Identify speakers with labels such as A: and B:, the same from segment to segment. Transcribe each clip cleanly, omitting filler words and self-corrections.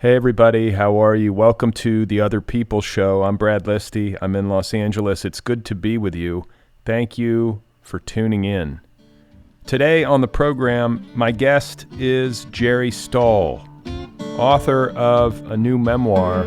A: Hey everybody, how are you? Welcome to the Otherppl show. I'm Brad Listi. I'm in Los Angeles. It's good to be with you. Thank you for tuning in. Today on the program, my guest is Jerry Stahl, author of a new memoir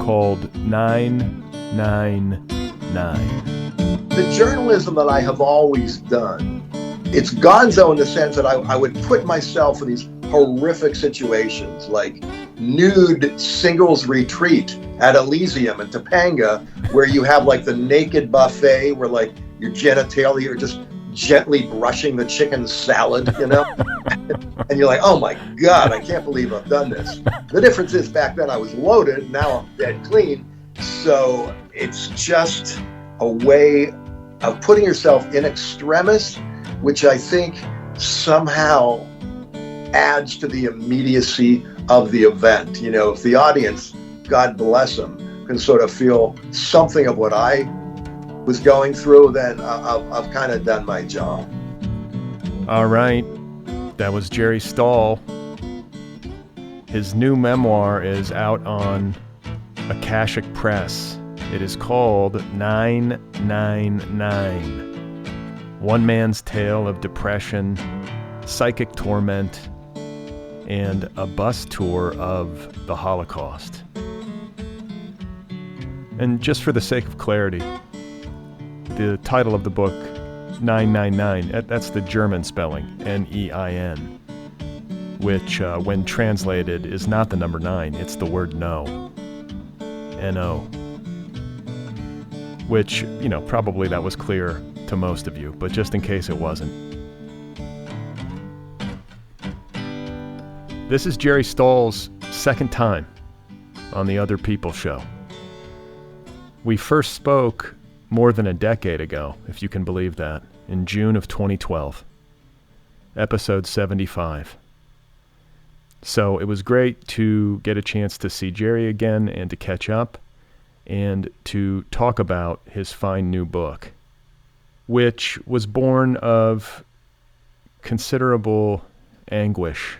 A: called 999.
B: The journalism that I have always done, it's gonzo in the sense that I would put myself in these horrific situations like nude singles retreat at Elysium in Topanga, where you have like the naked buffet where like your genitalia, you're just gently brushing the chicken salad, and you're like, oh my God, I can't believe I've done this. The difference is back then I was loaded, now I'm dead clean. So it's just a way of putting yourself in extremis, which I think somehow adds to the immediacy of the event. If the audience, God bless them, can sort of feel something of what I was going through, then I've kind of done my job.
A: All right, that was Jerry Stahl. His new memoir is out on Akashic Press. It is called 999. One man's tale of depression, psychic torment, and a bus tour of the Holocaust. And just for the sake of clarity, the title of the book, 999, that's the German spelling, N-E-I-N, which when translated is not the number 9, it's the word no, N-O, which, probably that was clear to most of you, but just in case it wasn't. This is Jerry Stahl's second time on the Otherppl show. We first spoke more than a decade ago, if you can believe that, in June of 2012, episode 75. So it was great to get a chance to see Jerry again and to catch up and to talk about his fine new book, which was born of considerable anguish,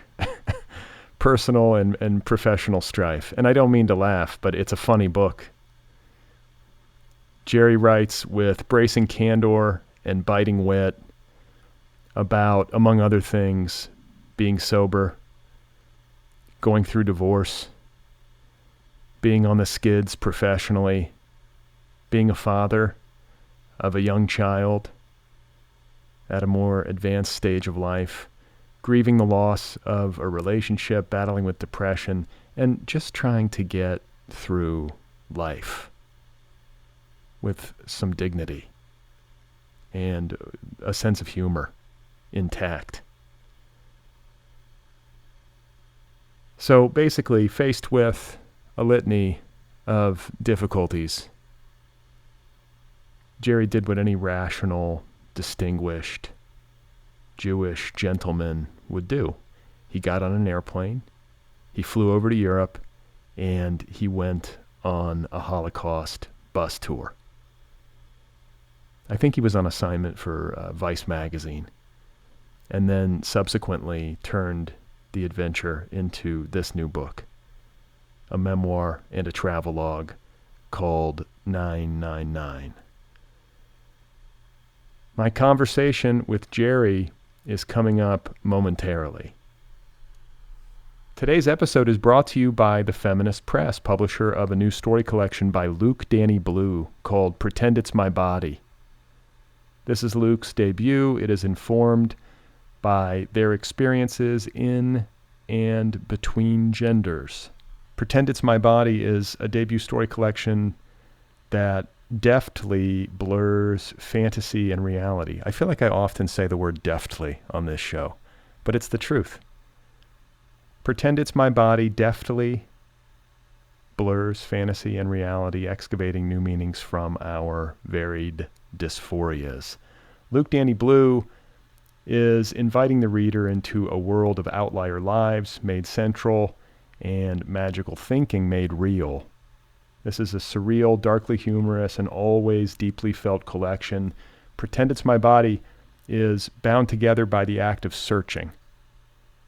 A: personal and professional strife. And I don't mean to laugh, but it's a funny book. Jerry writes with bracing candor and biting wit about, among other things, being sober, going through divorce, being on the skids professionally, being a father of a young child at a more advanced stage of life, grieving the loss of a relationship, battling with depression, and just trying to get through life with some dignity and a sense of humor intact. So basically, faced with a litany of difficulties, Jerry did what any rational, distinguished Jewish gentleman would do. He got on an airplane, he flew over to Europe, and he went on a Holocaust bus tour. I think he was on assignment for Vice magazine, and then subsequently turned the adventure into this new book, a memoir and a travelogue called 999. My conversation with Jerry is coming up momentarily. Today's episode is brought to you by the Feminist Press, publisher of a new story collection by Luke Danny Blue called Pretend It's My Body. This is Luke's debut. It is informed by their experiences in and between genders. Pretend It's My Body is a debut story collection that deftly blurs fantasy and reality. I feel like I often say the word deftly on this show, but it's the truth. Pretend It's My Body deftly blurs fantasy and reality, excavating new meanings from our varied dysphorias. Luke Danny Blue is inviting the reader into a world of outlier lives made central and magical thinking made real. This is a surreal, darkly humorous, and always deeply felt collection. Pretend It's My Body is bound together by the act of searching.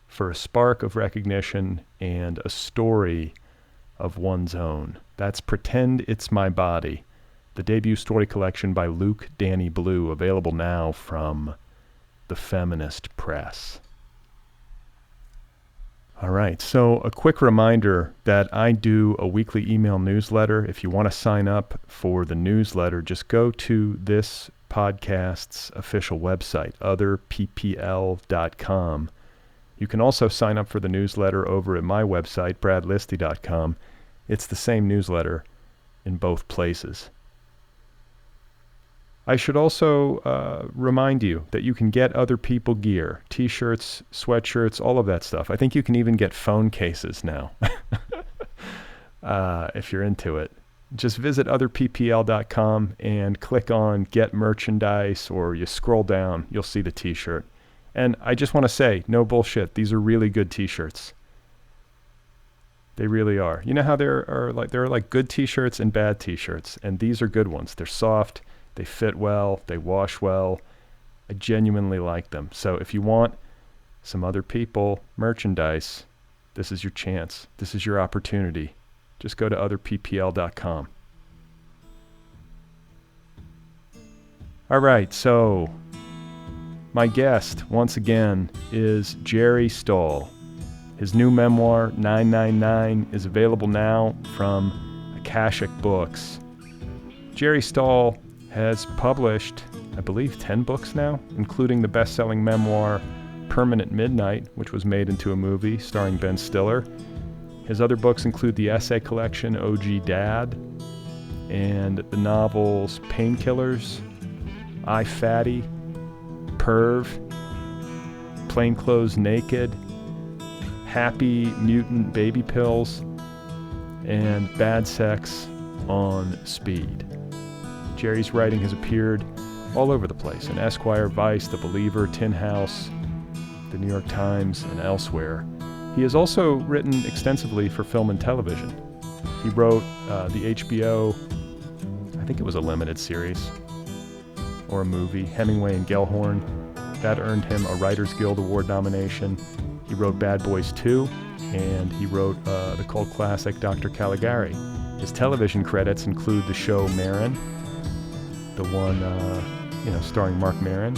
A: for a spark of recognition and a story of one's own. That's Pretend It's My Body, the debut story collection by Luke Danny Blue, available now from the Feminist Press. All right, so a quick reminder that I do a weekly email newsletter. If you want to sign up for the newsletter, just go to this podcast's official website, otherppl.com. You can also sign up for the newsletter over at my website, bradlisti.com. It's the same newsletter in both places. I should also remind you that you can get Otherppl gear, t-shirts, sweatshirts, all of that stuff. I think you can even get phone cases now, if you're into it. Just visit otherppl.com and click on Get Merchandise, or you scroll down, you'll see the t-shirt. And I just want to say, no bullshit, these are really good t-shirts. They really are. You know how there are like good t-shirts and bad t-shirts, and these are good ones. They're soft. They fit well, they wash well. I genuinely like them. So if you want some Otherppl merchandise, this is your chance. This is your opportunity. Just go to otherppl.com. All right, so my guest, once again, is Jerry Stahl. His new memoir, 999, is available now from Akashic Books. Jerry Stahl has published, I believe, 10 books now, including the best-selling memoir Permanent Midnight, which was made into a movie starring Ben Stiller. His other books include the essay collection OG Dad and the novels Painkillers, I Fatty, Perv, Plainclothes Naked, Happy Mutant Baby Pills, and Bad Sex on Speed. Jerry's writing has appeared all over the place in Esquire, Vice, The Believer, Tin House, The New York Times, and elsewhere. He has also written extensively for film and television. He wrote the HBO, I think it was a limited series, or a movie, Hemingway and Gellhorn. That earned him a Writers Guild Award nomination. He wrote Bad Boys 2, and he wrote the cult classic Dr. Caligari. His television credits include the show Maron, the one, starring Mark Maron.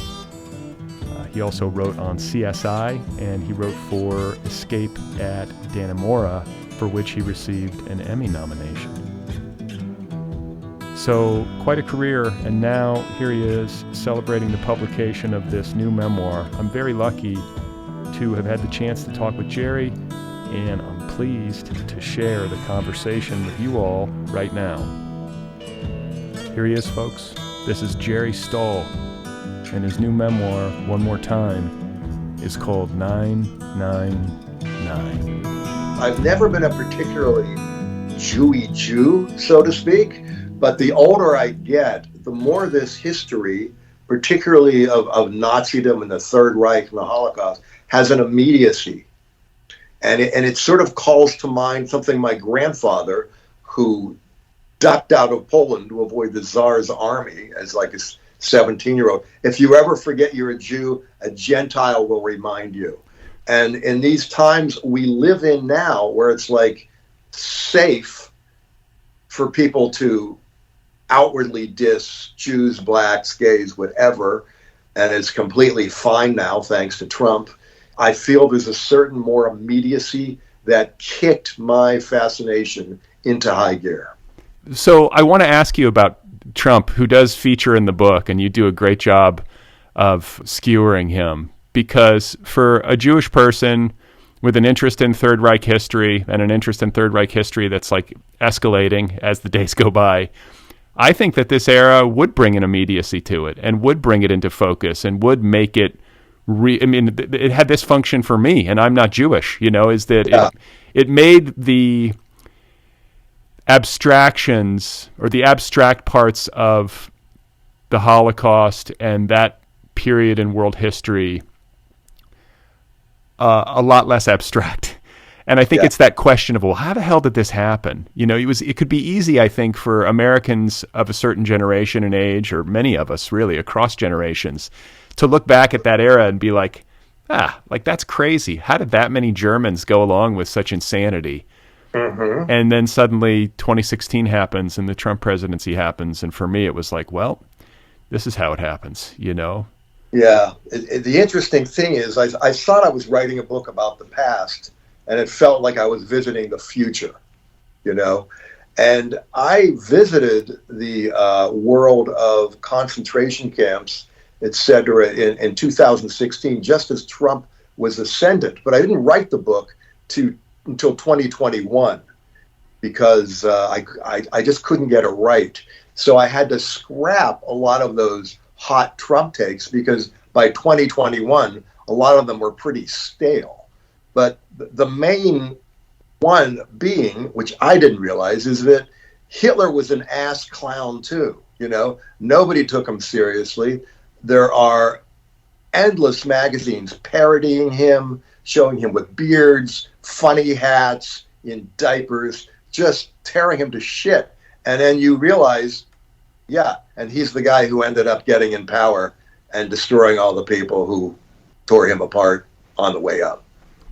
A: He also wrote on CSI, and he wrote for Escape at Dannemora, for which he received an Emmy nomination. So, quite a career, and now here he is celebrating the publication of this new memoir. I'm very lucky to have had the chance to talk with Jerry, and I'm pleased to share the conversation with you all right now. Here he is, folks. This is Jerry Stahl, and his new memoir, one more time, is called 999.
B: I've never been a particularly Jewy Jew, so to speak, but the older I get, the more this history, particularly of Nazism and the Third Reich and the Holocaust, has an immediacy. And it sort of calls to mind something my grandfather, who ducked out of Poland to avoid the Tsar's army as like a 17-year-old. If you ever forget you're a Jew, a Gentile will remind you. And in these times we live in now, where it's like safe for people to outwardly diss Jews, blacks, gays, whatever, and it's completely fine now thanks to Trump, I feel there's a certain more immediacy that kicked my fascination into high gear.
A: So I want to ask you about Trump, who does feature in the book, and you do a great job of skewering him, because for a Jewish person with an interest in Third Reich history, and an interest in Third Reich history that's like escalating as the days go by, I think that this era would bring an immediacy to it, and would bring it into focus, and would make it it had this function for me, and I'm not Jewish, is that it made the abstractions, or the abstract parts of the Holocaust and that period in world history a lot less abstract. And I think it's that question of, well, how the hell did this happen? It could be easy, I think, for Americans of a certain generation and age, or many of us really across generations, to look back at that era and be like, like that's crazy. How did that many Germans go along with such insanity?
B: Mm-hmm.
A: And then suddenly 2016 happens and the Trump presidency happens. And for me, it was like, well, this is how it happens, you know?
B: Yeah. The interesting thing is I thought I was writing a book about the past, and it felt like I was visiting the future, you know? And I visited the world of concentration camps, et cetera, in 2016, just as Trump was ascendant. But I didn't write the book until 2021 because I just couldn't get it right. So I had to scrap a lot of those hot Trump takes because by 2021, a lot of them were pretty stale. But the main one being, which I didn't realize, is that Hitler was an ass clown too. You know, nobody took him seriously. There are endless magazines parodying him, showing him with beards, funny hats, in diapers, just tearing him to shit. And then you realize, yeah, and he's the guy who ended up getting in power and destroying all the people who tore him apart on the way up.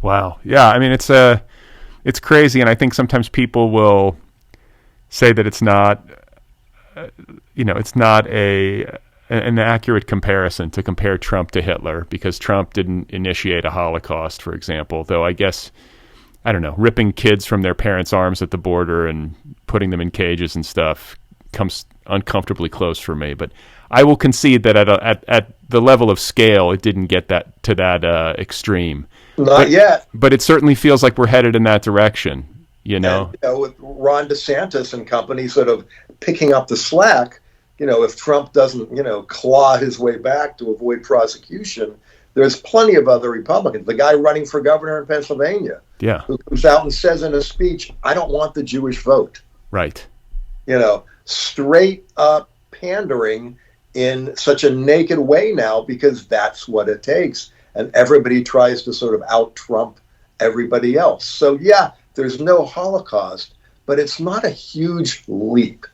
B: Wow.
A: Yeah, I mean, it's crazy, and I think sometimes people will say that it's not, it's not an accurate comparison to compare Trump to Hitler because Trump didn't initiate a Holocaust, for example, though I guess, I don't know, ripping kids from their parents' arms at the border and putting them in cages and stuff comes uncomfortably close for me. But I will concede that at the level of scale, it didn't get to that extreme.
B: Not yet.
A: But it certainly feels like we're headed in that direction, you know?
B: And, with Ron DeSantis and company sort of picking up the slack, if Trump doesn't, claw his way back to avoid prosecution, there's plenty of other Republicans. The guy running for governor in Pennsylvania, who comes out and says in a speech, I don't want the Jewish vote.
A: Right.
B: Straight up pandering in such a naked way now because that's what it takes. And everybody tries to sort of out-Trump everybody else. So, yeah, there's no Holocaust, but it's not a huge leap.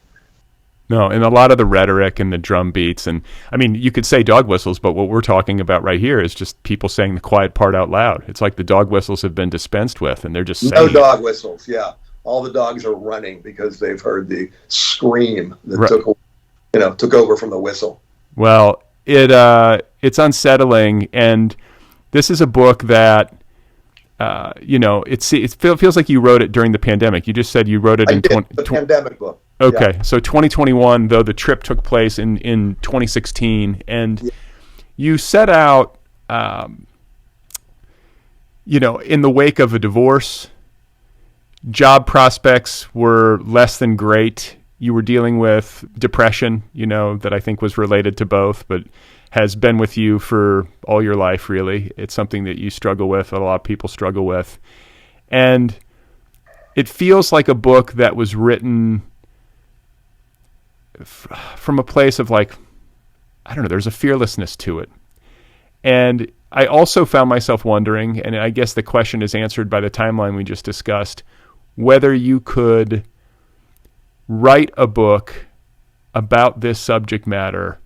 A: No, and a lot of the rhetoric and the drum beats, and I mean, you could say dog whistles, but what we're talking about right here is just people saying the quiet part out loud. It's like the dog whistles have been dispensed with, and they're just saying
B: no dog whistles. Yeah, all the dogs are running because they've heard the scream that took over from the whistle.
A: Well, it's unsettling, and this is a book that it feels like you wrote it during the pandemic. You just said you wrote it
B: the pandemic book.
A: Okay, so 2021, though the trip took place in 2016, and you set out, in the wake of a divorce, job prospects were less than great. You were dealing with depression, that I think was related to both, but has been with you for all your life, really. It's something that you struggle with, a lot of people struggle with. And it feels like a book that was written from a place of like, I don't know, there's a fearlessness to it. And I also found myself wondering, and I guess the question is answered by the timeline we just discussed, whether you could write a book about this subject matter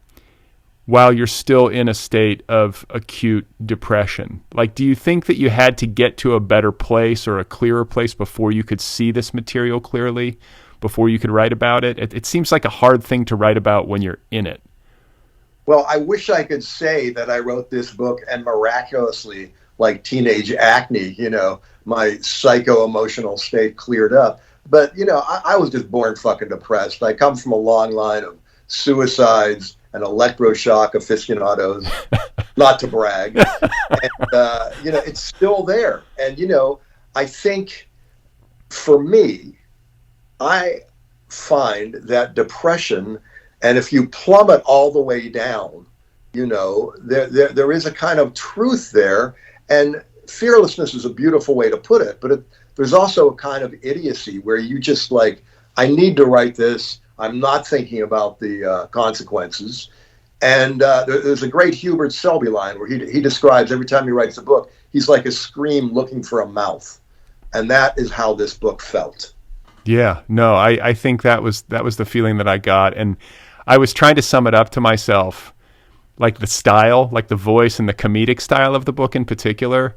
A: while you're still in a state of acute depression. Like, do you think that you had to get to a better place or a clearer place before you could see this material clearly, before you could write about it? It seems like a hard thing to write about when you're in it.
B: Well, I wish I could say that I wrote this book and miraculously, like teenage acne, my psycho-emotional state cleared up. But, I was just born fucking depressed. I come from a long line of suicides and electroshock aficionados, not to brag. And, it's still there. And, I think for me, I find that depression, and if you plummet all the way down, there is a kind of truth there. And fearlessness is a beautiful way to put it, but there's also a kind of idiocy where you just like, I need to write this. I'm not thinking about the consequences. And there's a great Hubert Selby line where he describes every time he writes a book, he's like a scream looking for a mouth. And that is how this book felt.
A: Yeah, no, I think that was the feeling that I got. And I was trying to sum it up to myself like the style, like the voice and the comedic style of the book in particular.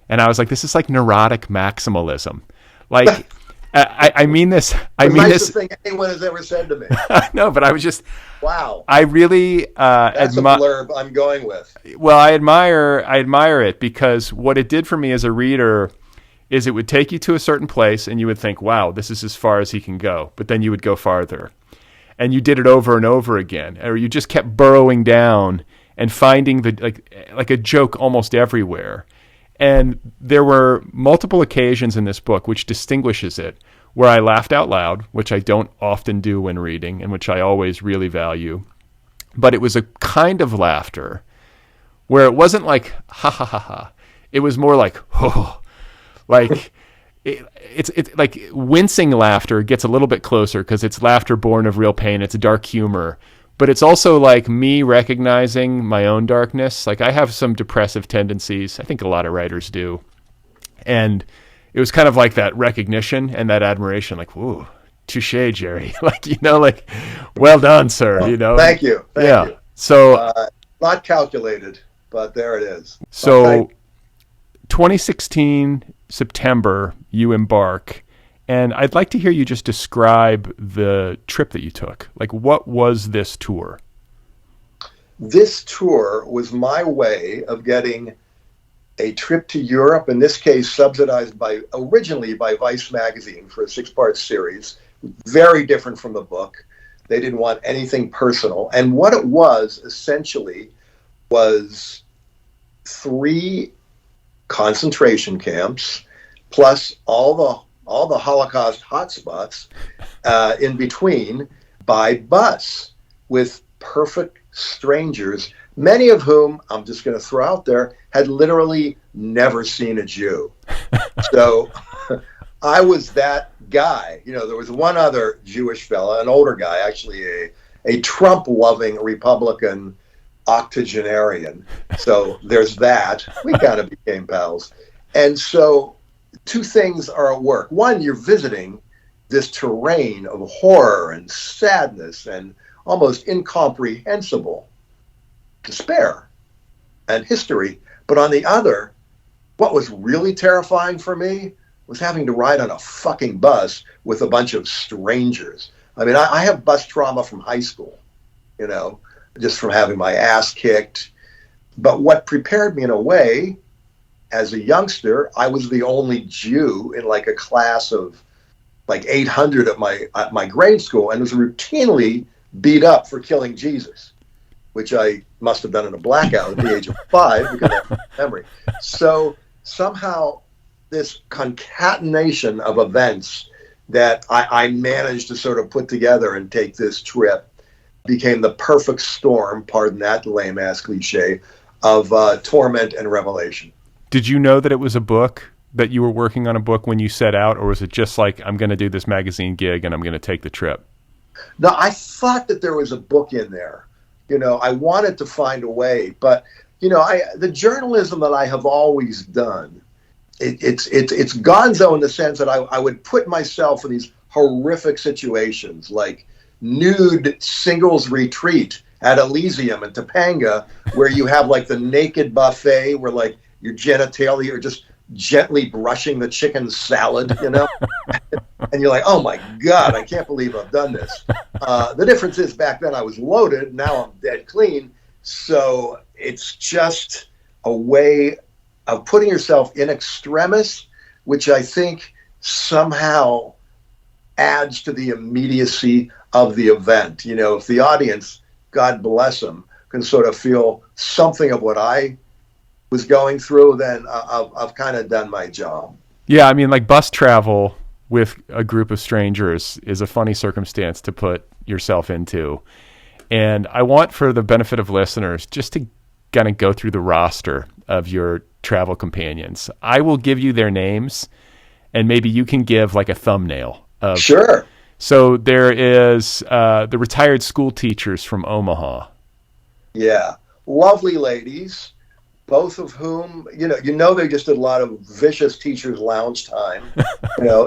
A: And I was like, this is like neurotic maximalism. Like, I mean this. I mean this.
B: The nicest thing anyone has ever said to me.
A: No, but I was just.
B: Wow.
A: I really.
B: That's a blurb I'm going with.
A: Well, I admire it because what it did for me as a reader is it would take you to a certain place and you would think, wow, this is as far as he can go. But then you would go farther. And you did it over and over again. Or you just kept burrowing down and finding like a joke almost everywhere. And there were multiple occasions in this book, which distinguishes it, where I laughed out loud, which I don't often do when reading, and which I always really value. But it was a kind of laughter where it wasn't like, ha, ha, ha, ha. It was more like, oh, like it's like wincing laughter gets a little bit closer because it's laughter born of real pain. It's dark humor. But it's also like me recognizing my own darkness. Like I have some depressive tendencies. I think a lot of writers do. And it was kind of like that recognition and that admiration, like, whoa, touche, Jerry. Like, like, well done, sir.
B: Thank you. Thank you.
A: So
B: not calculated, but there it is.
A: So 2016, September, you embark. And I'd like to hear you just describe the trip that you took. Like, what was this tour?
B: This tour was my way of getting a trip to Europe, in this case subsidized originally by Vice magazine for a 6-part series, very different from the book. They didn't want anything personal. And what it was essentially was 3 concentration camps, plus all the Holocaust hotspots in between by bus with perfect strangers, many of whom, I'm just going to throw out there, had literally never seen a Jew. So I was that guy. There was one other Jewish fella, an older guy, actually a Trump-loving Republican octogenarian. So there's that. We kind of became pals. And so 2 things are at work. One, you're visiting this terrain of horror and sadness and almost incomprehensible despair and history. But on the other, what was really terrifying for me was having to ride on a fucking bus with a bunch of strangers. I mean, I have bus trauma from high school, just from having my ass kicked. But what prepared me in a way, as a youngster, I was the only Jew in like a class of like 800 at my grade school, and was routinely beat up for killing Jesus, which I must have done in a blackout at the age of 5 because of my memory. So somehow this concatenation of events that I managed to sort of put together and take this trip became the perfect storm, pardon that lame ass cliche, of torment and revelation.
A: Did you know that it was a book, that you were working on a book when you set out, or was it just like, I'm going to do this magazine gig and I'm going to take the trip?
B: No, I thought that there was a book in there. I wanted to find a way, but the journalism that I have always done, it's gonzo in the sense that I would put myself in these horrific situations, like nude singles retreat at Elysium in Topanga, where you have like the naked buffet where like your genitalia are just gently brushing the chicken salad, and you're like, oh my God, I can't believe I've done this. The difference is back then I was loaded, now I'm dead clean. So it's just a way of putting yourself in extremis, which I think somehow adds to the immediacy of the event. If the audience, God bless them, can sort of feel something of what I was going through, then I've kind of done my job.
A: Yeah, I mean, like bus travel with a group of strangers is a funny circumstance to put yourself into. And I want, for the benefit of listeners, just to kind of go through the roster of your travel companions. I will give you their names, and maybe you can give like a thumbnail of.
B: Sure.
A: So there is the retired school teachers from Omaha.
B: Yeah, lovely ladies, both of whom, they just did a lot of vicious teachers' lounge time,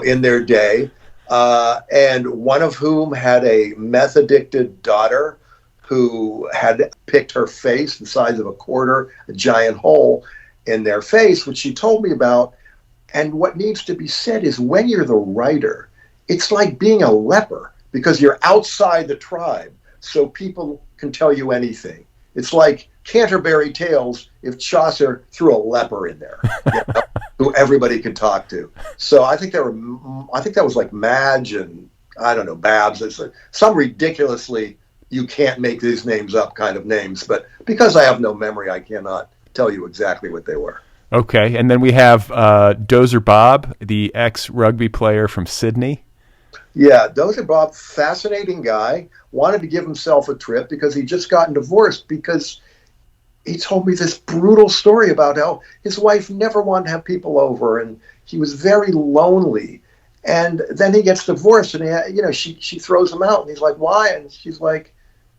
B: in their day. And one of whom had a meth-addicted daughter who had picked her face the size of a quarter, a giant hole in their face, which she told me about. And what needs to be said is when you're the writer, it's like being a leper because you're outside the tribe. So people can tell you anything. It's like Canterbury Tales if Chaucer threw a leper in there, who everybody could talk to. So I think that was like Madge and I don't know, Babs. It's some ridiculously you can't make these names up kind of names. But because I have no memory, I cannot tell you exactly what they were.
A: Okay, and then we have Dozer Bob, the ex-rugby player from Sydney.
B: Yeah, Dozer Bob, fascinating guy, wanted to give himself a trip because he'd just gotten divorced because he told me this brutal story about how his wife never wanted to have people over and he was very lonely. And then he gets divorced and she throws him out and he's like, why? And she's like,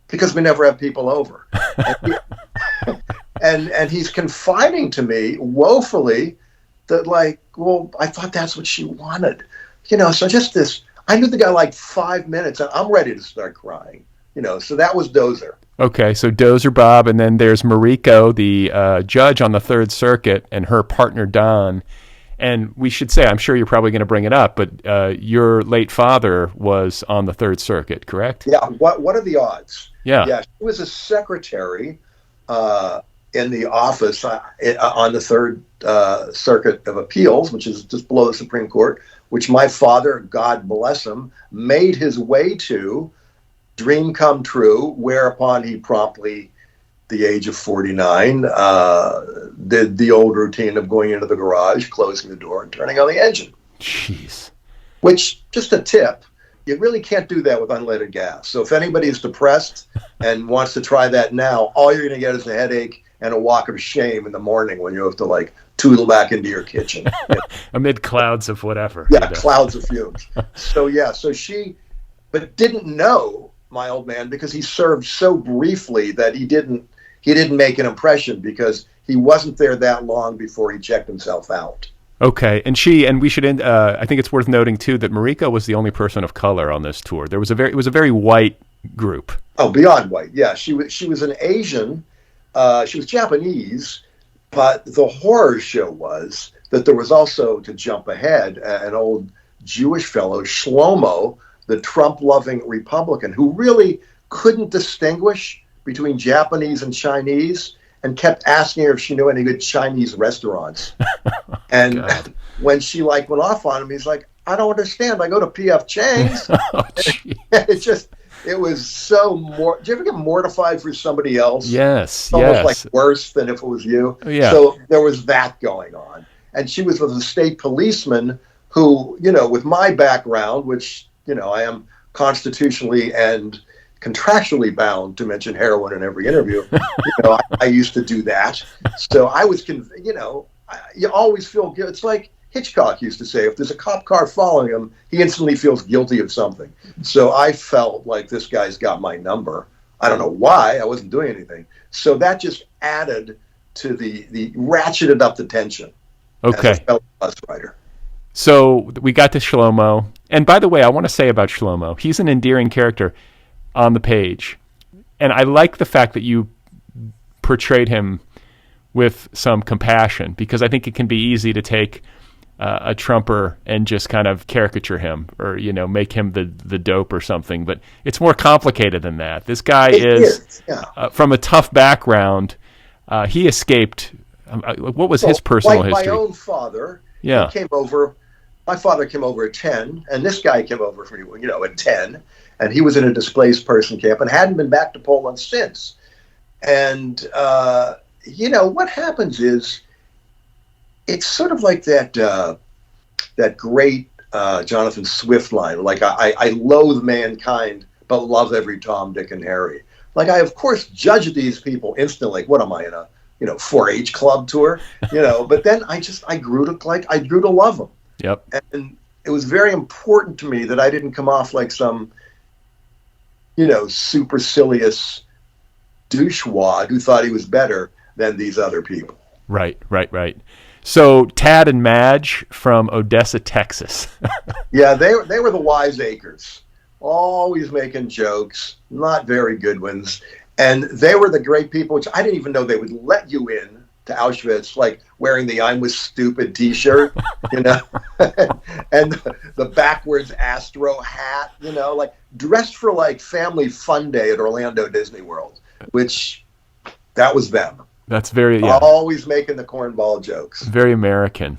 B: because we never have people over. And he's confiding to me woefully that like, well, I thought that's what she wanted. So just this, I knew the guy like 5 minutes and I'm ready to start crying, so that was Dozer.
A: Okay, so Dozer Bob, and then there's Mariko, the judge on the Third Circuit, and her partner Don. And we should say, I'm sure you're probably going to bring it up, but your late father was on the Third Circuit, correct?
B: Yeah, what are the odds?
A: Yeah.
B: Yeah, she was a secretary in the office on the Third Circuit of Appeals, which is just below the Supreme Court, which my father, God bless him, made his way to, dream come true, whereupon he promptly, the age of 49, did the old routine of going into the garage, closing the door, and turning on the engine.
A: Jeez.
B: Which, just a tip, you really can't do that with unleaded gas. So if anybody is depressed and wants to try that now, all you're going to get is a headache and a walk of shame in the morning when you have to like tootle back into your kitchen.
A: Amid clouds of whatever.
B: Yeah, clouds of fumes. So she, but didn't know my old man because he served so briefly that he didn't make an impression because he wasn't there that long before he checked himself out.
A: Okay, and we should I think it's worth noting too that Mariko was the only person of color on this tour. It was a very white group.
B: Oh, beyond white. Yeah, she was an Asian. She was Japanese, but the horror show was that there was also, to jump ahead, an old Jewish fellow, Shlomo, the Trump-loving Republican, who really couldn't distinguish between Japanese and Chinese and kept asking her if she knew any good Chinese restaurants. And God. When she went off on him, he's like, I don't understand. I go to P.F. Chang's. It was so do you ever get mortified for somebody else?
A: Yes.
B: It's almost like worse than if it was you.
A: Yeah.
B: So there was that going on. And she was with a state policeman who, with my background, which, I am constitutionally and contractually bound to mention heroin in every interview. I used to do that. So I was, you always feel good. It's like Hitchcock used to say, if there's a cop car following him, he instantly feels guilty of something. So I felt like this guy's got my number. I don't know why. I wasn't doing anything. So that just added to the ratcheted up the tension.
A: Okay.
B: As a fellow bus rider.
A: So we got to Shlomo. And by the way, I want to say about Shlomo, he's an endearing character on the page. And I like the fact that you portrayed him with some compassion, because I think it can be easy to take a Trumper and just kind of caricature him or, make him the dope or something. But it's more complicated than that. This guy is from a tough background. He escaped. What was his personal history?
B: My own father came over. My father came over at 10, and this guy came over at 10, and he was in a displaced person camp and hadn't been back to Poland since. And, what happens is it's sort of like that great Jonathan Swift line, like I loathe mankind, but love every Tom, Dick, and Harry. Like I, of course, judge these people instantly. What am I in a 4-H club tour? But then I grew to love them.
A: Yep.
B: And it was very important to me that I didn't come off like some, supercilious douchewad who thought he was better than these other people.
A: Right. So Tad and Madge from Odessa, Texas.
B: Yeah, they were the wiseacres. always making jokes, not very good ones. And they were the great people, which I didn't even know they would let you in to Auschwitz, like wearing the "I'm was stupid" T-shirt, you know, and the backwards Astro hat, you know, like dressed for like family fun day at Orlando Disney World, which that was them.
A: That's very,
B: always making the cornball jokes.
A: Very American.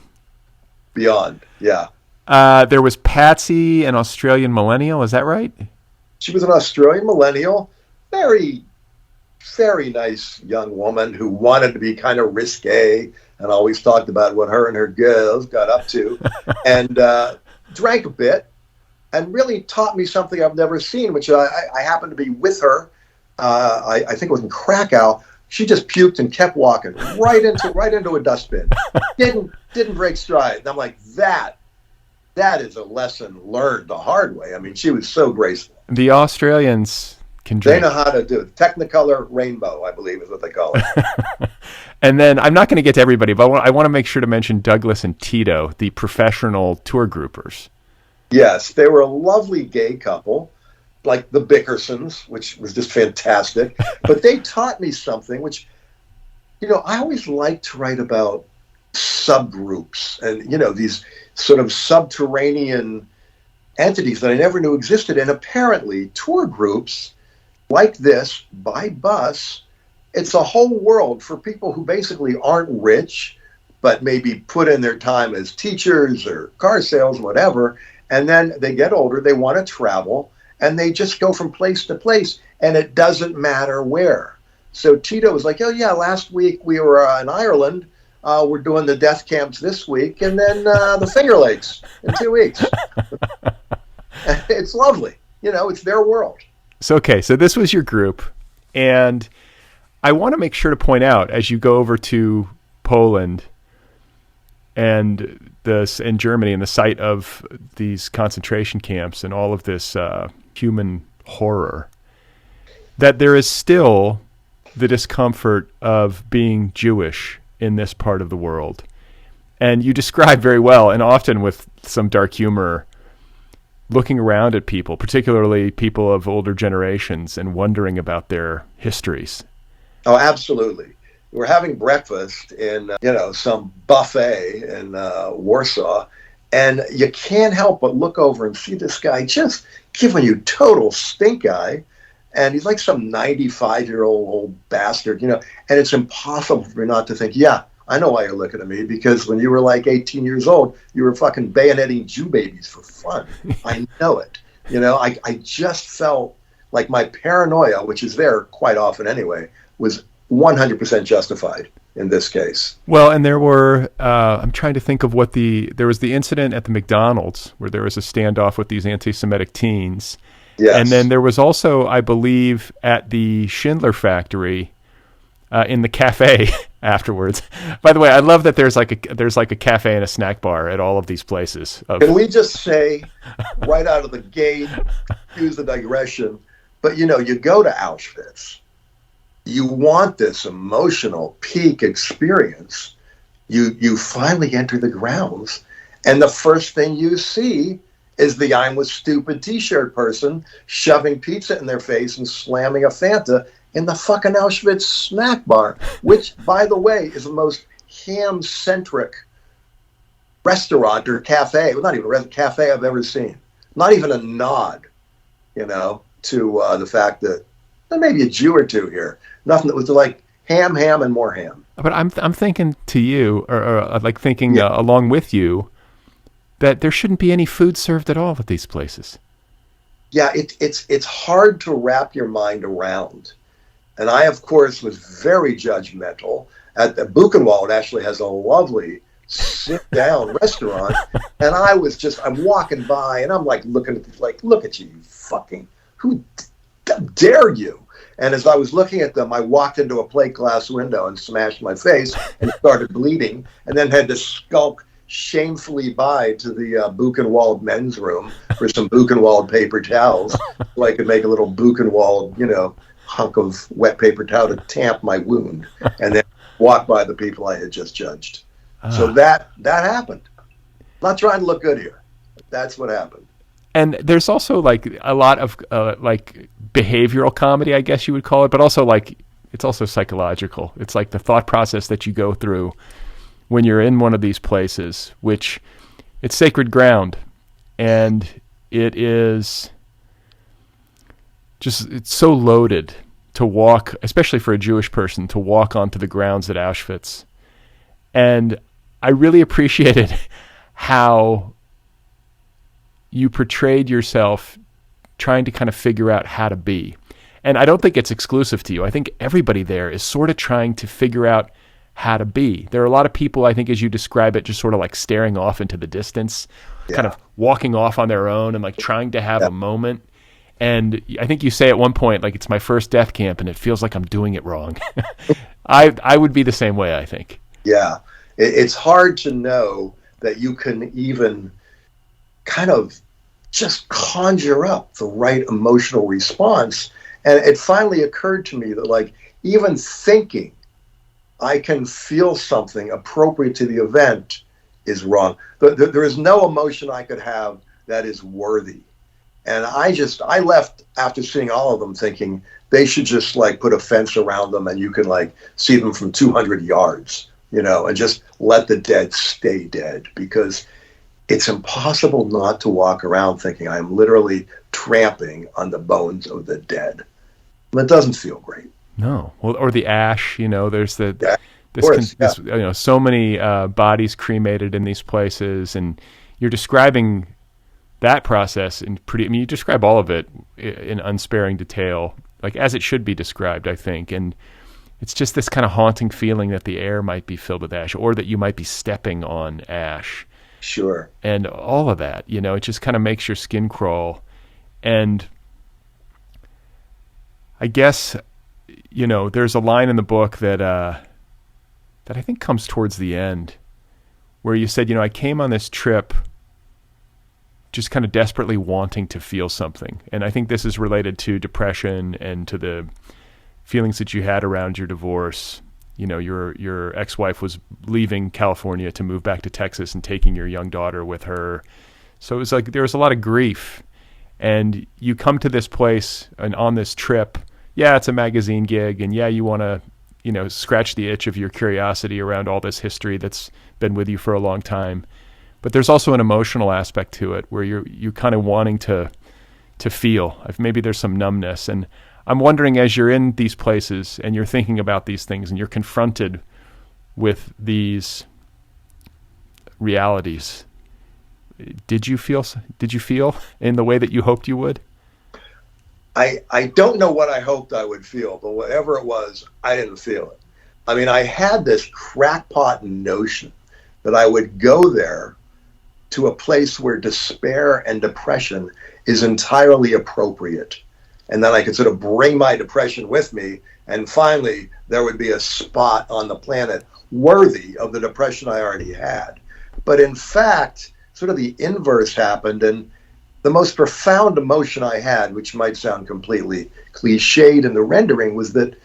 B: Beyond, yeah.
A: There was Patsy, an Australian millennial. Is that right?
B: She was an Australian millennial, very nice young woman who wanted to be kind of risque and always talked about what her and her girls got up to, and drank a bit and really taught me something I've never seen, which I happened to be with her. I think it was in Krakow. She just puked and kept walking right into a dustbin. Didn't break stride. And I'm like, that is a lesson learned the hard way. I mean, she was so graceful.
A: The Australians can drink.
B: They know how to do it. Technicolor rainbow, I believe, is what they call it.
A: And then I'm not going to get to everybody, but I want to make sure to mention Douglas and Tito, the professional tour groupers.
B: Yes, they were a lovely gay couple, like the Bickersons, which was just fantastic. But they taught me something, which, you know, I always like to write about subgroups and, you know, these sort of subterranean entities that I never knew existed. And apparently tour groups like this by bus, it's a whole world for people who basically aren't rich, but maybe put in their time as teachers or car sales, whatever. And then they get older, they want to travel, and they just go from place to place, and it doesn't matter where. So Tito was like, oh yeah, last week we were in Ireland. We're doing the death camps this week, and then the Finger Lakes in 2 weeks. It's lovely. You know, it's their world.
A: So this was your group, and I want to make sure to point out, as you go over to Poland and in Germany and the site of these concentration camps and all of this human horror, that there is still the discomfort of being Jewish in this part of the world. And you describe very well, and often with some dark humor, looking around at people, particularly people of older generations, and wondering about their histories.
B: Oh, absolutely. We're having breakfast in, some buffet in Warsaw, and you can't help but look over and see this guy just giving you total stink eye. And he's like some 95-year-old old bastard, and it's impossible for me not to think, yeah, I know why you're looking at me, because when you were like 18 years old, you were fucking bayoneting Jew babies for fun. I know it. I just felt like my paranoia, which is there quite often anyway, was 100% justified in this case.
A: Well, and there were, I'm trying to think of there was the incident at the McDonald's where there was a standoff with these anti-Semitic teens.
B: Yes.
A: And then there was also, I believe, at the Schindler factory, in the cafe afterwards. By the way, I love that there's like a cafe and a snack bar at all of these places.
B: Can we just say right out of the gate, excuse the digression, but you go to Auschwitz, you want this emotional peak experience. You finally enter the grounds, and the first thing you see is the "I'm with stupid" T-shirt person shoving pizza in their face and slamming a Fanta in the fucking Auschwitz snack bar, which, by the way, is the most ham-centric restaurant or cafe, well, not even a cafe I've ever seen. Not even a nod, to the fact that there may be a Jew or two here. Nothing that was like ham, and more ham.
A: But I'm thinking to you, or like thinking along with you, that there shouldn't be any food served at all at these places.
B: Yeah, it's hard to wrap your mind around. And I, of course, was very judgmental. At the Buchenwald actually has a lovely sit-down restaurant. And I'm walking by, and I'm like looking at look at you fucking, who dare you? And as I was looking at them, I walked into a plate glass window and smashed my face and started bleeding, and then had to skulk shamefully by to the Buchenwald men's room for some Buchenwald paper towels so I could make a little Buchenwald, hunk of wet paper towel to tamp my wound, and then walk by the people I had just judged. So that happened. I'm not trying to look good here. That's what happened.
A: And there's also like a lot of like behavioral comedy, I guess you would call it, but also like it's also psychological. It's like the thought process that you go through when you're in one of these places, which it's sacred ground, and it is just, it's so loaded to walk, especially for a Jewish person, to walk onto the grounds at Auschwitz. And I really appreciated how you portrayed yourself trying to kind of figure out how to be. And I don't think it's exclusive to you. I think everybody there is sort of trying to figure out how to be. There are a lot of people, I think, as you describe it, just sort of like staring off into the distance, kind of walking off on their own and like trying to have a moment. And I think you say at one point, like, it's my first death camp and it feels like I'm doing it wrong. I would be the same way, I think.
B: Yeah. It's hard to know that you can even kind of just conjure up the right emotional response. And it finally occurred to me that, like, even thinking I can feel something appropriate to the event is wrong. There is no emotion I could have that is worthy. And I left after seeing all of them thinking they should just like put a fence around them and you can like see them from 200 yards, you know, and just let the dead stay dead, because it's impossible not to walk around thinking I'm literally tramping on the bones of the dead. And it doesn't feel great.
A: No. Well, or the ash, you know, there's this, you know, so many bodies cremated in these places, and you're describing that process in you describe all of it in unsparing detail, like as it should be described, I think. And it's just this kind of haunting feeling that the air might be filled with ash, or that you might be stepping on ash.
B: Sure. And
A: all of that, you know, it just kind of makes your skin crawl. And I guess, you know, there's a line in the book that I think comes towards the end, where you said, you know, I came on this trip just kind of desperately wanting to feel something. And I think this is related to depression and to the feelings that you had around your divorce. You know, your ex-wife was leaving California to move back to Texas and taking your young daughter with her. So it was like there was a lot of grief. And you come to this place and on this trip, yeah, it's a magazine gig, and yeah, you want to, you know, scratch the itch of your curiosity around all this history that's been with you for a long time. But there's also an emotional aspect to it where you're kind of wanting to feel. Maybe there's some numbness. And I'm wondering, as you're in these places and you're thinking about these things and you're confronted with these realities, did you feel in the way that you hoped you would?
B: I don't know what I hoped I would feel, but whatever it was, I didn't feel it. I mean, I had this crackpot notion that I would go there to a place where despair and depression is entirely appropriate. And then I could sort of bring my depression with me, and finally there would be a spot on the planet worthy of the depression I already had. But in fact, sort of the inverse happened, and the most profound emotion I had, which might sound completely cliched in the rendering, was that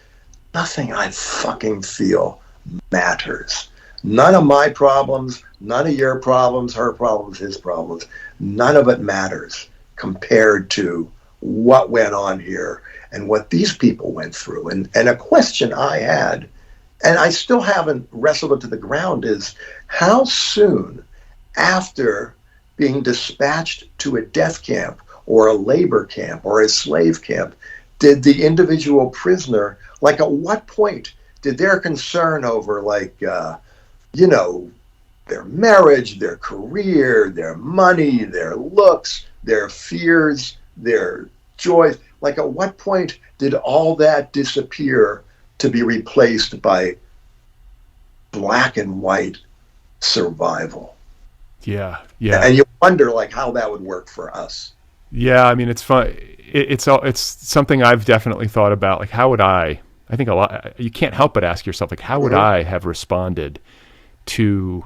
B: nothing I fucking feel matters. None of my problems, none of your problems, her problems, his problems, none of it matters compared to what went on here and what these people went through. And a question I had, and I still haven't wrestled it to the ground, is how soon after being dispatched to a death camp or a labor camp or a slave camp did the individual prisoner, like at what point did their concern over like, you know, their marriage, their career, their money, their looks, their fears, their joys, like at what point did all that disappear to be replaced by black and white survival?
A: Yeah.
B: And you wonder like how that would work for us.
A: Yeah, I mean, it's fun. It's something I've definitely thought about. Like, how would I think a lot, you can't help but ask yourself, like, how would I have responded to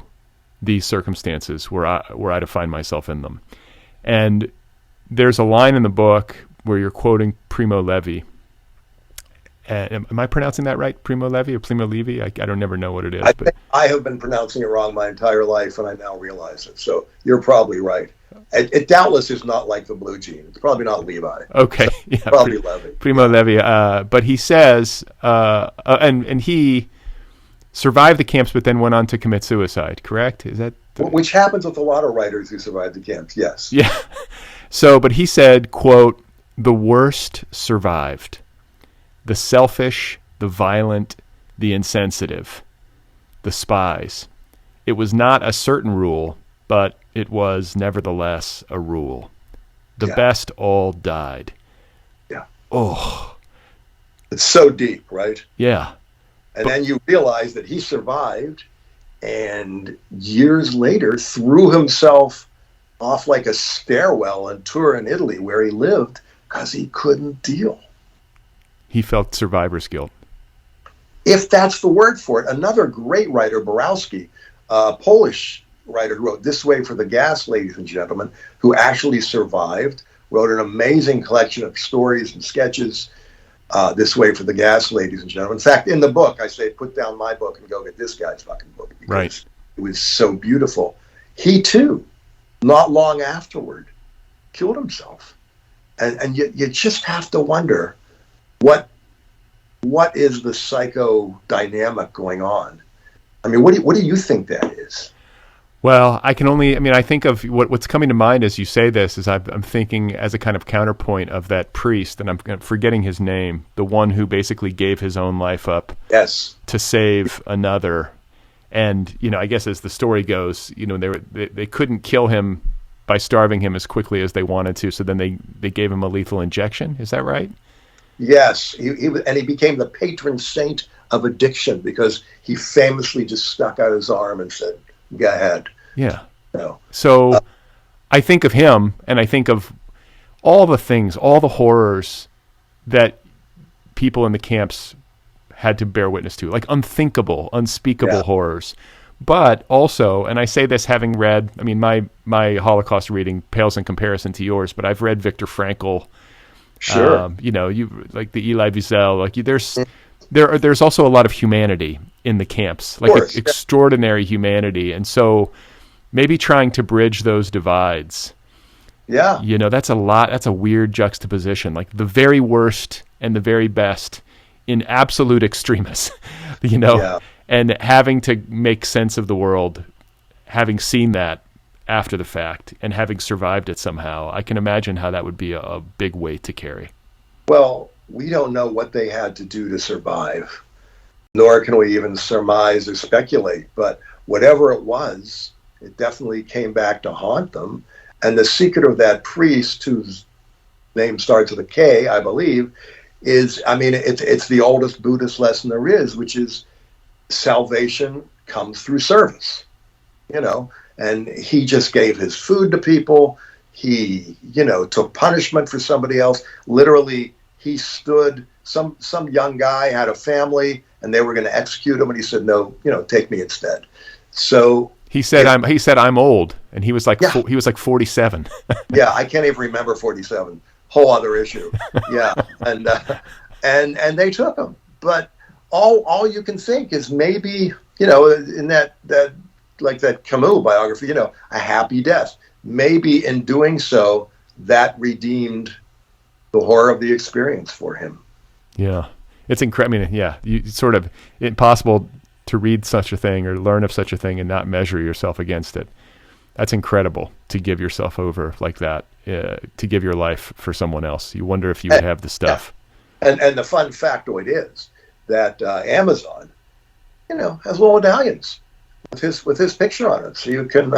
A: these circumstances were I to find myself in them? And there's a line in the book where you're quoting Primo Levi. Am I pronouncing that right? Primo Levi or Primo Levi? I don't never know what it is.
B: I have been pronouncing it wrong my entire life, and I now realize it. So you're probably right. It doubtless is not like the blue jean. It's probably not Levi.
A: Okay, yeah,
B: Probably Levi.
A: Primo Levi. But he says, and he survived the camps, but then went on to commit suicide. Correct? Is that
B: which happens with a lot of writers who survive the camps? Yes.
A: Yeah. So, but he said, quote, "The worst survived: the selfish, the violent, the insensitive, the spies. It was not a certain rule, but it was nevertheless a rule. The best all died."
B: Yeah.
A: Oh.
B: It's so deep, right?
A: Yeah.
B: And then you realize that he survived and years later threw himself off like a stairwell in Turin, Italy, where he lived because he couldn't deal.
A: He felt survivor's guilt.
B: If that's the word for it. Another great writer, Borowski, a Polish writer who wrote This Way for the Gas, Ladies and Gentlemen, who actually survived, wrote an amazing collection of stories and sketches, This Way for the Gas, Ladies and Gentlemen. In fact, in the book, I say, put down my book and go get this guy's fucking book. Because
A: right.
B: It was so beautiful. He, too, not long afterward, killed himself. And you just have to wonder, what is the psychodynamic going on? I mean, what do you think that is?
A: Well, I think of what's coming to mind as you say this is I'm thinking as a kind of counterpoint of that priest, and I'm forgetting his name, the one who basically gave his own life up to save another. And, I guess as the story goes, they couldn't kill him by starving him as quickly as they wanted to. So then they gave him a lethal injection. Is that right?
B: Yes. He became the patron saint of addiction because he famously just stuck out his arm and said, "Go ahead."
A: Yeah. So I think of him, and I think of all the things, all the horrors that people in the camps had to bear witness to, like unthinkable, unspeakable horrors. But also, and I say this having read, my Holocaust reading pales in comparison to yours, but I've read Viktor Frankl.
B: Sure.
A: You like the Elie Wiesel, like there's also a lot of humanity in the camps, like extraordinary humanity. And so maybe trying to bridge those divides.
B: Yeah.
A: That's a lot. That's a weird juxtaposition, like the very worst and the very best in absolute extremis, and having to make sense of the world, having seen that after the fact and having survived it somehow. I can imagine how that would be a big weight to carry.
B: Well, we don't know what they had to do to survive, nor can we even surmise or speculate. But whatever it was, it definitely came back to haunt them. And the secret of that priest, whose name starts with a K, I believe, is, it's the oldest Buddhist lesson there is, which is salvation comes through service, and he just gave his food to people. He, took punishment for somebody else. Literally, he stood, some young guy had a family and they were going to execute him. And he said, "No, take me instead." So
A: he said, I'm old. And he was like, he was like 47.
B: Yeah. I can't even remember 47. Whole other issue. Yeah. And they took him. But all you can think is maybe, in that like that Camus biography, a happy death. Maybe in doing so, that redeemed the horror of the experience for him.
A: Yeah. It's incredible. It's sort of impossible to read such a thing or learn of such a thing and not measure yourself against it. That's incredible to give yourself over like that, to give your life for someone else. You wonder if you would have the stuff.
B: And the fun factoid is that Amazon, has little medallions with his picture on it. So you can,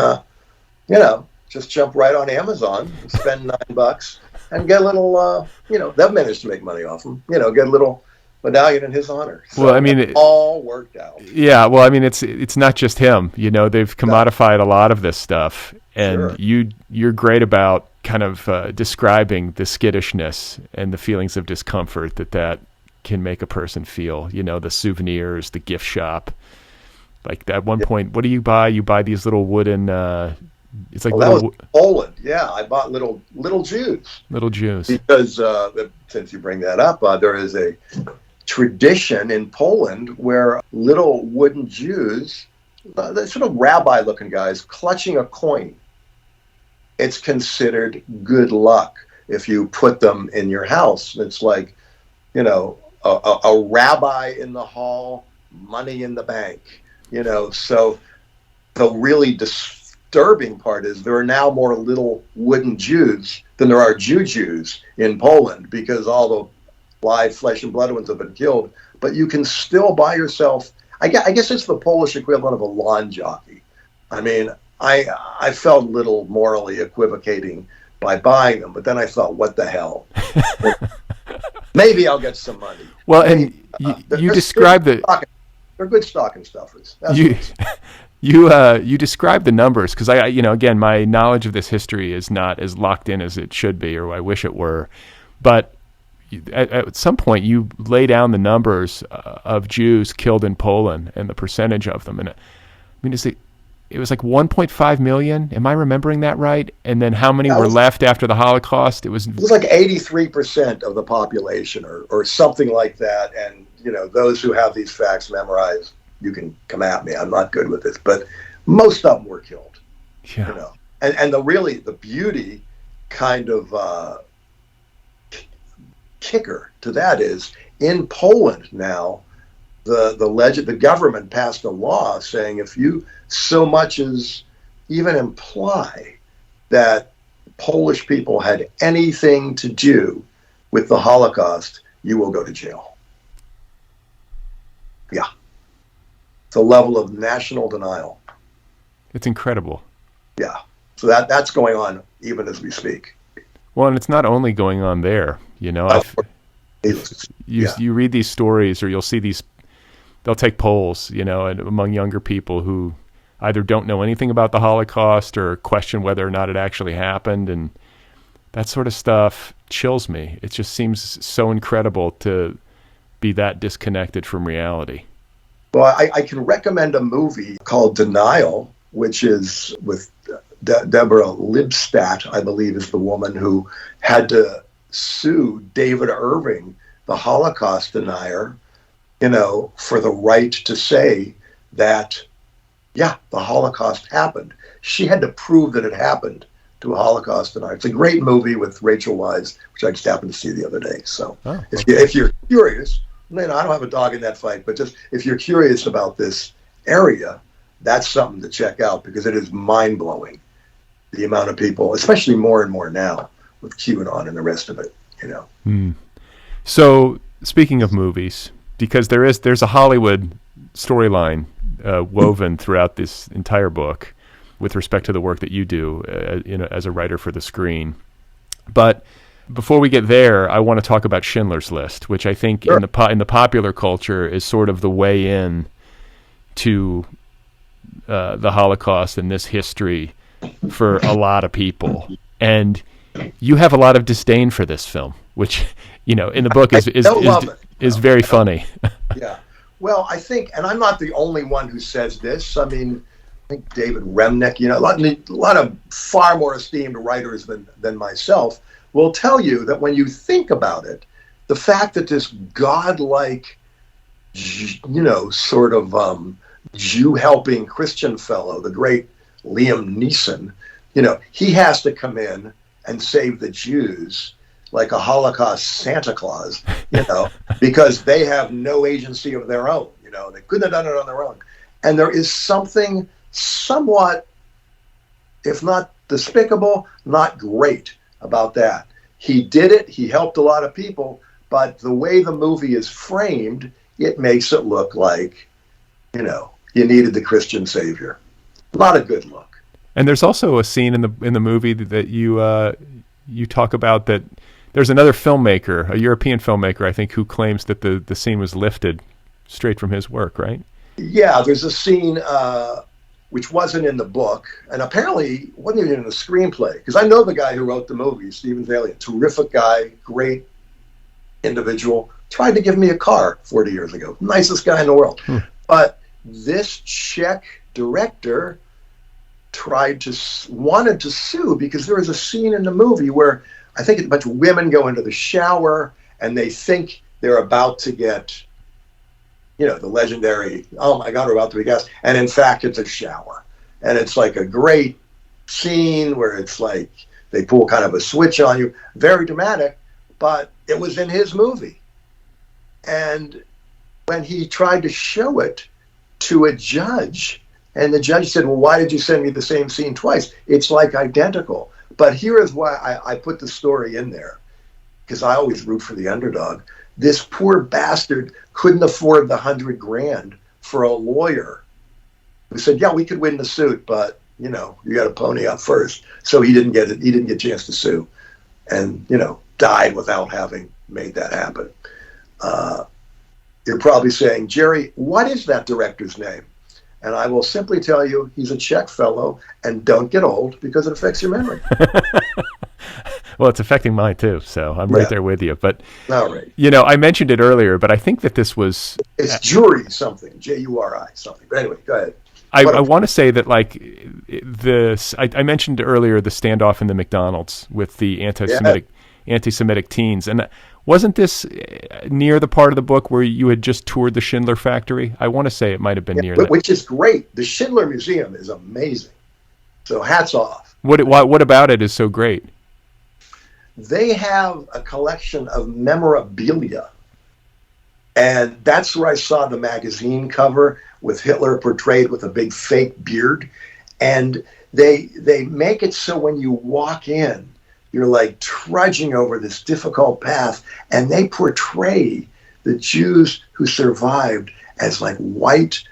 B: just jump right on Amazon, spend $9 and get a little, they've managed to make money off him, get a little medallion in his honor. So
A: well, it
B: all worked out.
A: Yeah. Well, it's not just him, they've commodified a lot of this stuff, and you're great about kind of describing the skittishness and the feelings of discomfort that can make a person feel, the souvenirs, the gift shop. Like at one point, what do you buy? You buy these little wooden, it's like
B: that was Poland. Yeah, I bought little Jews. Little Jews. Because since you bring that up, there is a tradition in Poland where little wooden Jews, the sort of rabbi-looking guys, clutching a coin. it's considered good luck if you put them in your house. It's like, a rabbi in the hall, money in the bank, so the really disturbing part is there are now more little wooden Jews than there are Jews in Poland, because all the live flesh and blood ones have been killed. But you can still buy yourself, I guess it's the Polish equivalent of a lawn jockey. I mean, I felt a little morally equivocating by buying them, but then I thought, what the hell? Maybe I'll get some money.
A: Well, and you describe
B: they're good stocking stuffers.
A: You describe the numbers, because again, my knowledge of this history is not as locked in as it should be, or I wish it were. But at some point, you lay down the numbers of Jews killed in Poland and the percentage of them, and I mean, it was like 1.5 million. Am I remembering that right? And then how many were left after the Holocaust? It was
B: like 83% of the population, or something like that. And those who have these facts memorized, you can come at me. I'm not good with this, but most of them were killed.
A: Yeah.
B: And the beauty kind of kicker to that is, in Poland now, the government passed a law saying if you so much as even imply that Polish people had anything to do with the Holocaust, you will go to jail. Yeah. It's a level of national denial.
A: It's incredible.
B: Yeah. So that's going on even as we speak.
A: Well, and it's not only going on there, you read these stories, or you'll see they'll take polls, among younger people who either don't know anything about the Holocaust or question whether or not it actually happened. And that sort of stuff chills me. It just seems so incredible to be that disconnected from reality.
B: Well, I can recommend a movie called Denial, which is with Deborah Lipstadt, I believe, is the woman who had to sue David Irving, the Holocaust denier, for the right to say that, yeah, the Holocaust happened. She had to prove that it happened to a Holocaust denier. It's a great movie with Rachel Weisz, which I just happened to see the other day. So if you're curious, I don't have a dog in that fight, but just if you're curious about this area, that's something to check out, because it is mind-blowing, the amount of people, especially more and more now with QAnon and the rest of it,
A: So speaking of movies, because there's a Hollywood storyline woven throughout this entire book with respect to the work that you do as a writer for the screen. But before we get there, I want to talk about Schindler's List, which I think in the popular culture is sort of the way in to the Holocaust and this history for a lot of people. And you have a lot of disdain for this film, which in the book is very funny.
B: Yeah. Well, I think, and I'm not the only one who says this. I mean, I think David Remnick, a lot of far more esteemed writers than myself will tell you that when you think about it, the fact that this godlike, sort of Jew-helping Christian fellow, the great Liam Neeson, he has to come in and save the Jews like a Holocaust Santa Claus, because they have no agency of their own. They couldn't have done it on their own. And there is something somewhat, if not despicable, not great about that. He did it. He helped a lot of people. But the way the movie is framed, it makes it look like, you needed the Christian savior. Not a good look.
A: And there's also a scene in the movie that you talk about, that there's another filmmaker, a European filmmaker, I think, who claims that the scene was lifted straight from his work, right?
B: Yeah, there's a scene which wasn't in the book, and apparently wasn't even in the screenplay, because I know the guy who wrote the movie, Stephen Daly, a terrific guy, great individual, tried to give me a car 40 years ago. Nicest guy in the world. But this Czech director wanted to sue, because there was a scene in the movie where I think a bunch of women go into the shower and they think they're about to get, the legendary, oh my God, we're about to be gassed. And in fact, it's a shower. And it's like a great scene where it's like they pull kind of a switch on you. Very dramatic, but it was in his movie. And when he tried to show it to a judge, and the judge said, well, why did you send me the same scene twice? It's like identical. But here is why I put the story in there, because I always root for the underdog. This poor bastard couldn't afford the $100,000 for a lawyer who said, yeah, we could win the suit, but you got to pony up first. So he didn't get it. He didn't get a chance to sue, and died without having made that happen. You're probably saying, Jerry, what is that director's name? And I will simply tell you, he's a Czech fellow, and don't get old because it affects your memory.
A: Well, it's affecting mine too, so I'm right there with you. But
B: all right.
A: I mentioned it earlier, but I think that this was
B: it's Jury something, Juri something. But anyway, go ahead.
A: I want to say that I mentioned earlier the standoff in the McDonald's with the anti-Semitic teens, and wasn't this near the part of the book where you had just toured the Schindler factory? I want to say it might have been near that.
B: Which is great. The Schindler Museum is amazing. So hats off.
A: What about it is so great?
B: They have a collection of memorabilia. And that's where I saw the magazine cover with Hitler portrayed with a big fake beard. And they make it so when you walk in, you're like trudging over this difficult path, and they portray the Jews who survived as like white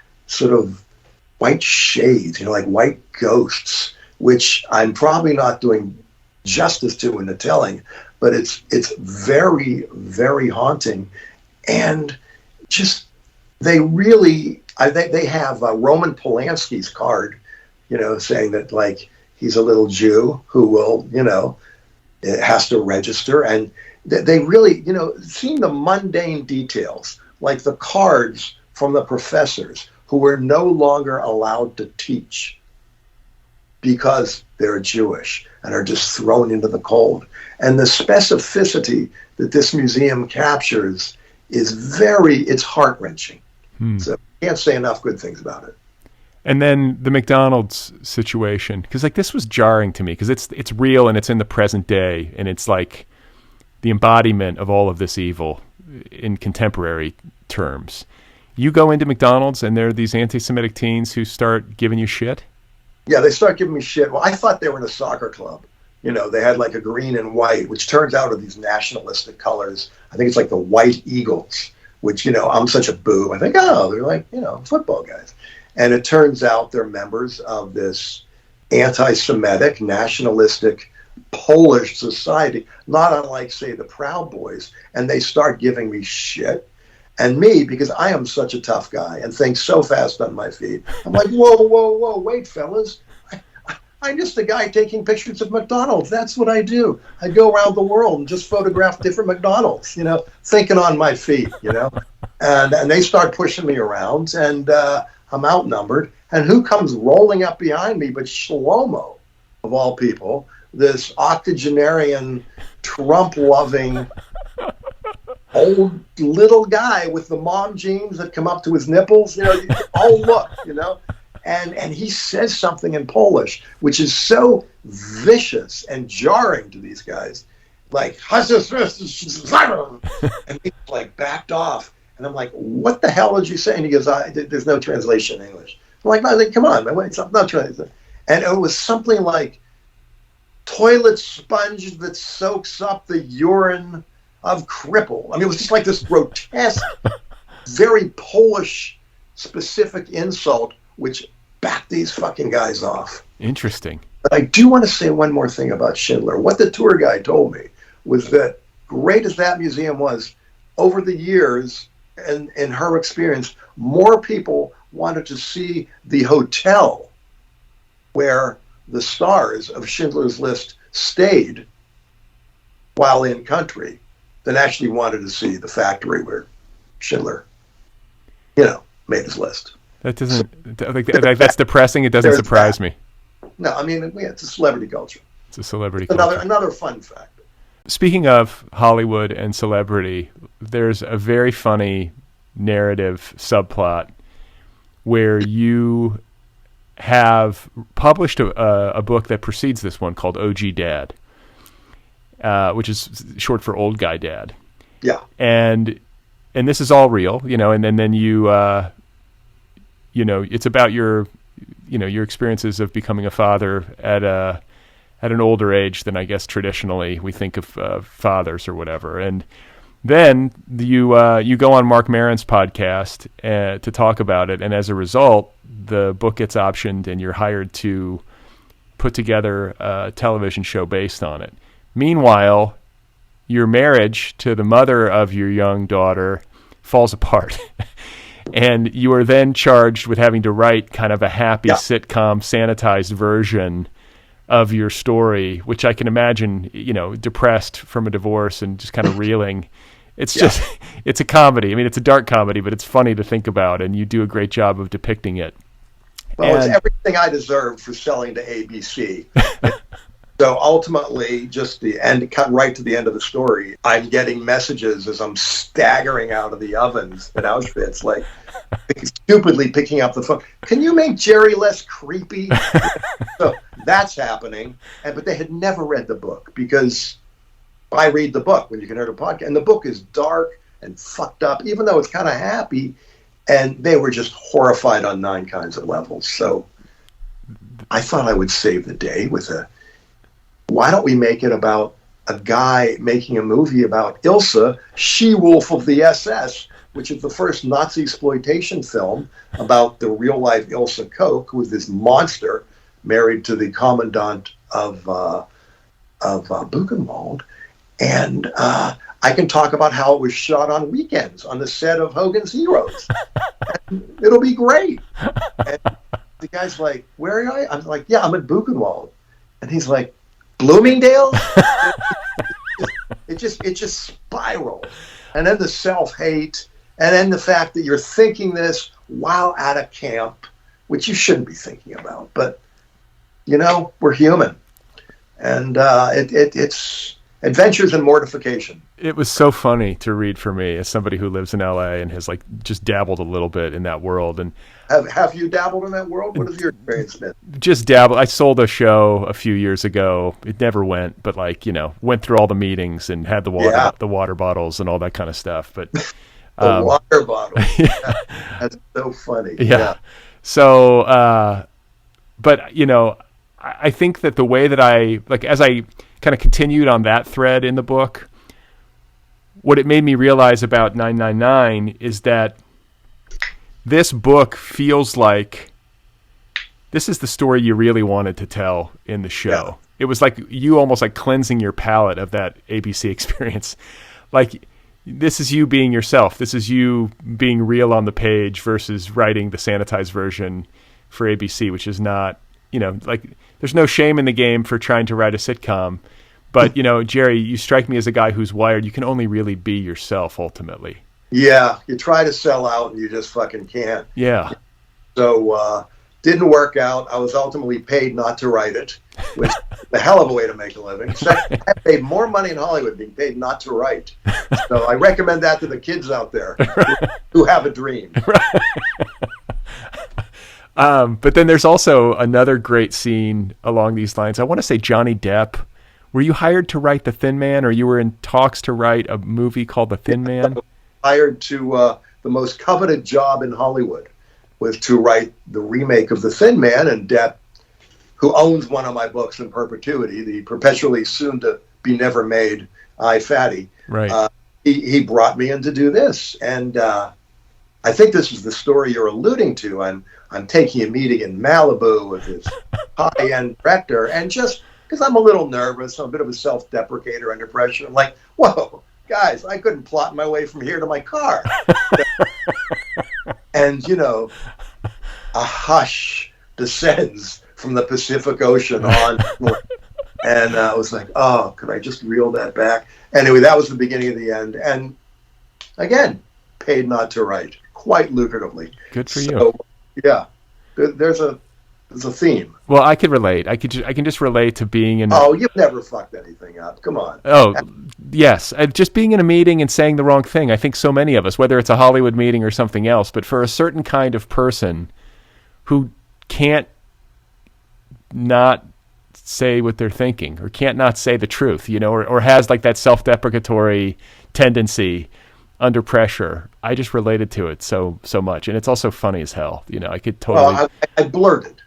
B: shades, like white ghosts, which I'm probably not doing justice to in the telling, but it's very, very haunting. And just, they have Roman Polanski's card, saying that like he's a little Jew who will, it has to register. And they really, seeing the mundane details, like the cards from the professors who were no longer allowed to teach because they're Jewish and are just thrown into the cold. And the specificity that this museum captures is it's heart-wrenching. So I can't say enough good things about it.
A: And then the McDonald's situation, because like this was jarring to me, because it's real and it's in the present day, and it's like the embodiment of all of this evil in contemporary terms. You go into McDonald's and there are these anti-Semitic teens who start giving you shit?
B: Yeah, they start giving me shit. Well, I thought they were in a soccer club. They had like a green and white, which turns out are these nationalistic colors. I think it's like the White Eagles, which, I'm such a boob. I think, they're like, football guys. And it turns out they're members of this anti-Semitic, nationalistic, Polish society, not unlike, say, the Proud Boys. And they start giving me shit. And me, because I am such a tough guy and think so fast on my feet, I'm like, whoa, wait, fellas. I'm just a guy taking pictures of McDonald's. That's what I do. I go around the world and just photograph different McDonald's, thinking on my feet, And they start pushing me around, and I'm outnumbered. And who comes rolling up behind me but Shlomo, of all people, this octogenarian, Trump-loving, old little guy with the mom jeans that come up to his nipples, look. And he says something in Polish, which is so vicious and jarring to these guys, like, and he's like backed off. And I'm like, what the hell did you say? And he goes, there's no translation in English. I'm like, no, come on, man, it's not translation. And it was something like toilet sponge that soaks up the urine of cripple. I mean, it was just like this grotesque, very Polish specific insult, which backed these fucking guys off.
A: Interesting.
B: But I do want to say one more thing about Schindler. What the tour guide told me was that, great as that museum was, over the years, and in her experience, more people wanted to see the hotel where the stars of Schindler's List stayed while in country than actually wanted to see the factory where Schindler, made his list.
A: That doesn't, that's depressing. It doesn't surprise me.
B: No, I mean, it's a celebrity culture.
A: It's a celebrity culture.
B: Another fun fact.
A: Speaking of Hollywood and celebrity, there's a very funny narrative subplot where you have published a book that precedes this one called OG Dad, which is short for Old Guy Dad.
B: Yeah.
A: And this is all real, and then you, it's about your experiences of becoming a father at an older age than I guess traditionally we think of fathers or whatever. And then you go on Mark Maron's podcast to talk about it, and as a result, the book gets optioned, and you're hired to put together a television show based on it. Meanwhile, your marriage to the mother of your young daughter falls apart, and you are then charged with having to write kind of a happy sitcom sanitized version of your story, which I can imagine, depressed from a divorce and just kind of reeling. It's just, it's a comedy. I mean, it's a dark comedy, but it's funny to think about, and you do a great job of depicting it.
B: Well, it's everything I deserved for selling to ABC. So ultimately, just cut right to the end of the story, I'm getting messages as I'm staggering out of the ovens at Auschwitz, like stupidly picking up the phone. Can you make Jerry less creepy? So that's happening. But they had never read the book, because I read the book when you can hear the podcast. And the book is dark and fucked up, even though it's kind of happy. And they were just horrified on 9 kinds of levels. So I thought I would save the day with why don't we make it about a guy making a movie about Ilsa, she-wolf of the SS, which is the first Nazi exploitation film about the real-life Ilsa Koch, who was this monster married to the commandant of Buchenwald. And I can talk about how it was shot on weekends on the set of Hogan's Heroes. It'll be great. And the guy's like, where are you? I'm like, yeah, I'm at Buchenwald. And he's like, Bloomingdale? It just spiraled. And then the self-hate, and then the fact that you're thinking this while at a camp, which you shouldn't be thinking about. But, we're human. And it's adventures and mortification.
A: It was so funny to read for me as somebody who lives in LA and has just dabbled a little bit in that world. And
B: have you dabbled in that world? What has your experience been?
A: Just dabbled. I sold a show a few years ago. It never went, but went through all the meetings and had the water bottles and all that kind of stuff. But
B: the water bottle. Yeah. That's so funny.
A: Yeah. So, but I think that the way that as I kind of continued on that thread in the book, what it made me realize about 999 is that this book feels like this is the story you really wanted to tell in the show. Yeah. It was like you almost like cleansing your palate of that ABC experience. Like, this is you being yourself. This is you being real on the page versus writing the sanitized version for ABC, which is not, there's no shame in the game for trying to write a sitcom. But, Jerry, you strike me as a guy who's wired. You can only really be yourself ultimately.
B: Yeah, you try to sell out and you just fucking can't.
A: Yeah.
B: So didn't work out. I was ultimately paid not to write it, which is a hell of a way to make a living. So I paid more money in Hollywood being paid not to write. So I recommend that to the kids out there who have a dream.
A: But then there's also another great scene along these lines. I want to say Johnny Depp. Were you hired to write The Thin Man, or you were in talks to write a movie called The Thin Man?
B: Hired to the most coveted job in Hollywood was to write the remake of The Thin Man, and Depp, who owns one of my books in perpetuity, the perpetually soon to be never made I Fatty.
A: Right.
B: He brought me in to do this, and I think this is the story you're alluding to. I'm taking a meeting in Malibu with this high-end director, and just because I'm a little nervous, I'm a bit of a self-deprecator under pressure. I'm like, whoa, guys, I couldn't plot my way from here to my car. And, a hush descends from the Pacific Ocean on. And I was like, oh, could I just reel that back? Anyway, that was the beginning of the end. And again, paid not to write, quite lucratively.
A: Good for you.
B: Yeah, there's a theme.
A: Well, I could relate. I can just relate to being in.
B: Oh, you've never fucked anything up. Come on.
A: Oh, yes. Just being in a meeting and saying the wrong thing. I think so many of us, whether it's a Hollywood meeting or something else, but for a certain kind of person who can't not say what they're thinking, or can't not say the truth, or has like that self-deprecatory tendency under pressure. I just related to it so much. And it's also funny as hell. I could totally...
B: Well, I blurted,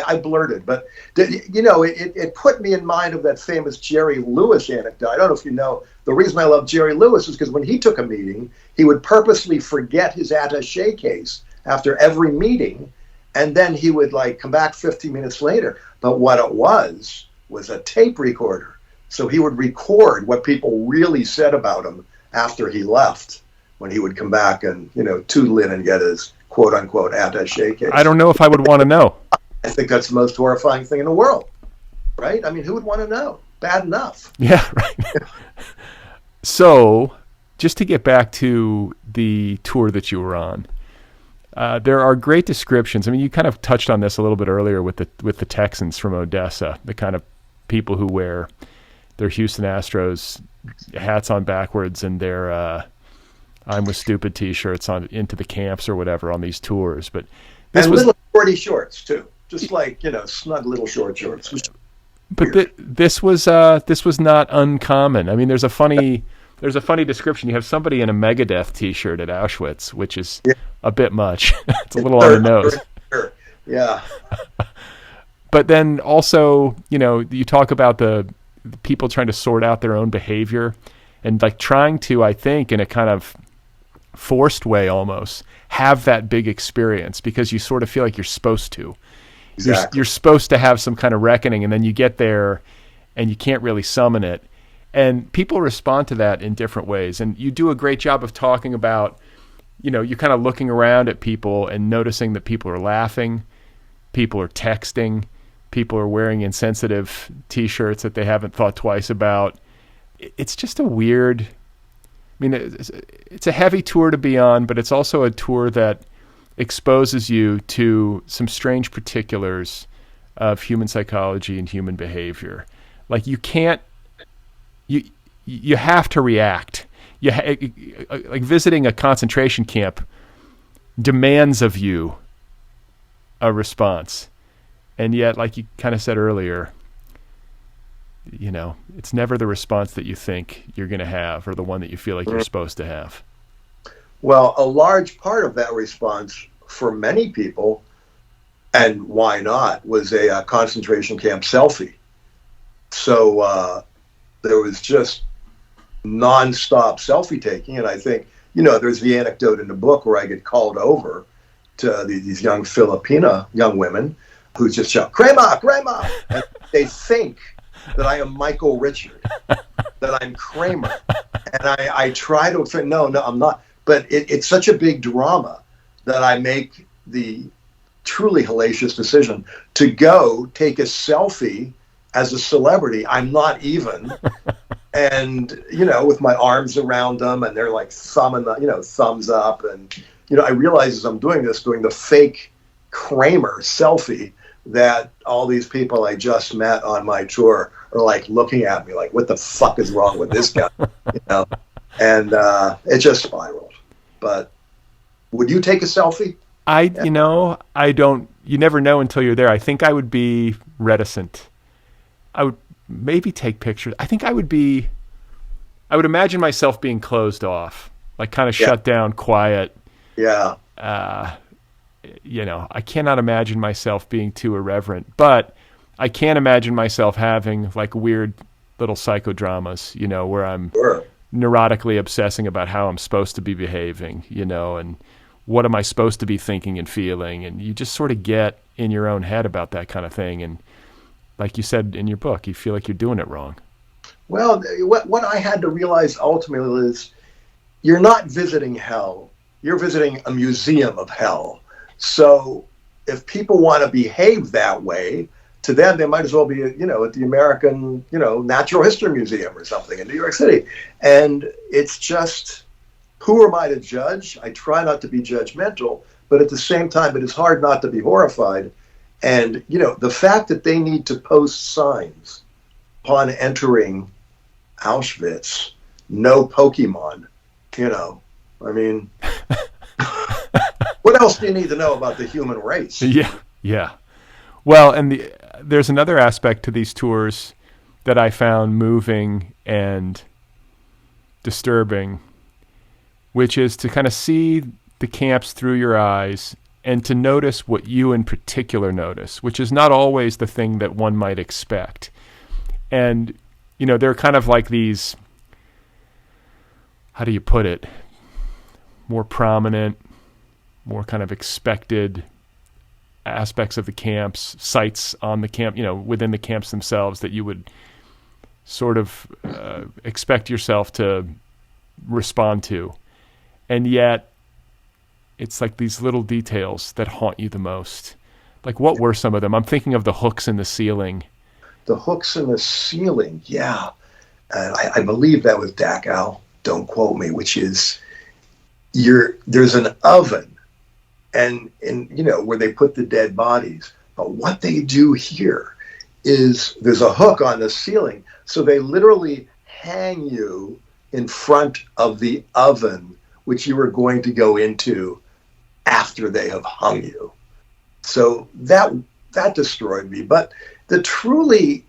B: I blurted, but it put me in mind of that famous Jerry Lewis anecdote. I don't know if you know, the reason I love Jerry Lewis is because when he took a meeting, he would purposely forget his attaché case after every meeting, and then he would come back 15 minutes later. But what it was a tape recorder. So he would record what people really said about him after he left, when he would come back and, tootle in and get his quote unquote attaché case.
A: I don't know if I would want to know.
B: I think that's the most horrifying thing in the world, right? I mean, who would want to know? Bad enough.
A: Yeah, right. So, just to get back to the tour that you were on, there are great descriptions. I mean, you kind of touched on this a little bit earlier with the Texans from Odessa, the kind of people who wear their Houston Astros hats on backwards and their I'm with Stupid t-shirts on into the camps or whatever on these tours. But this was
B: little shorty shorts too. Just snug little short shorts.
A: But this was not uncommon. I mean, there's a funny description. You have somebody in a Megadeth T-shirt at Auschwitz, which is a bit much. It's a little on the nose.
B: Sure. Yeah.
A: But then also, you talk about the people trying to sort out their own behavior and trying to, I think, in a kind of forced way almost, have that big experience because you sort of feel like you're supposed to.
B: Exactly.
A: You're supposed to have some kind of reckoning, and then you get there and you can't really summon it. And people respond to that in different ways. And you do a great job of talking about, you're kind of looking around at people and noticing that people are laughing, people are texting, people are wearing insensitive T-shirts that they haven't thought twice about. It's just a weird, it's a heavy tour to be on, but it's also a tour that exposes you to some strange particulars of human psychology and human behavior. You can't, you have to react. Visiting a concentration camp demands of you a response. And yet, like you kind of said earlier, it's never the response that you think you're going to have or the one that you feel like you're supposed to have.
B: Well, a large part of that response for many people, and why not, was a concentration camp selfie. So there was just nonstop selfie taking. And I think, there's the anecdote in the book where I get called over to these young Filipina young women who just shout, "Crema, crema!" And they think that I am Michael Richard, that I'm Kramer. And I try to say, no, I'm not. But it's such a big drama that I make the truly hellacious decision to go take a selfie as a celebrity. I'm not even. And, with my arms around them and they're thumbing, thumbs up. And, I realize as I'm doing the fake Kramer selfie that all these people I just met on my tour are looking at me what the fuck is wrong with this guy? And it just spiraled. But would you take a selfie?
A: I don't, you never know until you're there. I think I would be reticent. I would maybe take pictures. I think I would imagine myself being closed off, kind of shut down, quiet.
B: Yeah.
A: I cannot imagine myself being too irreverent, but I can imagine myself having weird little psychodramas, where I'm neurotically obsessing about how I'm supposed to be behaving, and what am I supposed to be thinking and feeling? And you just sort of get in your own head about that kind of thing. And like you said in your book, you feel like you're doing it wrong.
B: Well, what I had to realize ultimately is you're not visiting hell. You're visiting a museum of hell. So if people want to behave that way, to them, they might as well be, at the American, Natural History Museum or something in New York City. And it's just, who am I to judge? I try not to be judgmental, but at the same time, it is hard not to be horrified. And, the fact that they need to post signs upon entering Auschwitz, no Pokemon, what else do you need to know about the human race?
A: Yeah. Well, and there's another aspect to these tours that I found moving and disturbing, which is to kind of see the camps through your eyes and to notice what you in particular notice, which is not always the thing that one might expect. And, you know, they're kind of like these, how do you put it, more prominent, more kind of expected aspects of the camps, sites on the camp, you know, within the camps themselves that you would sort of expect yourself to respond to. And yet it's like these little details that haunt you the most. Like, what were some of them? I'm thinking of the hooks in the ceiling.
B: The hooks in the ceiling, yeah. And I believe that was Dachau, don't quote me, which is there's an oven and you know, where they put the dead bodies. But what they do here is there's a hook on the ceiling. So they literally hang you in front of the oven, which you were going to go into after they have hung you. So that destroyed me. But the truly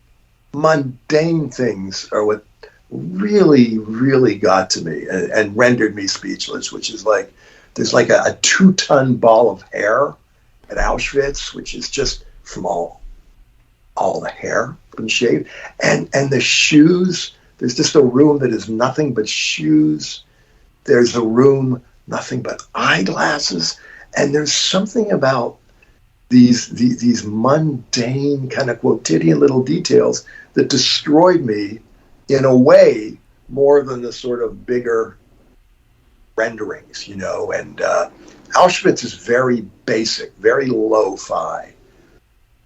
B: mundane things are what really, really got to me and rendered me speechless, which is like, there's like a 2-ton ball of hair at Auschwitz, which is just from all the hair been shaved. And the shoes, there's just a room that is nothing but shoes. There's a room, nothing but eyeglasses. And there's something about these mundane kind of quotidian little details that destroyed me in a way more than the sort of bigger renderings, you know. And Auschwitz is very basic, very lo-fi.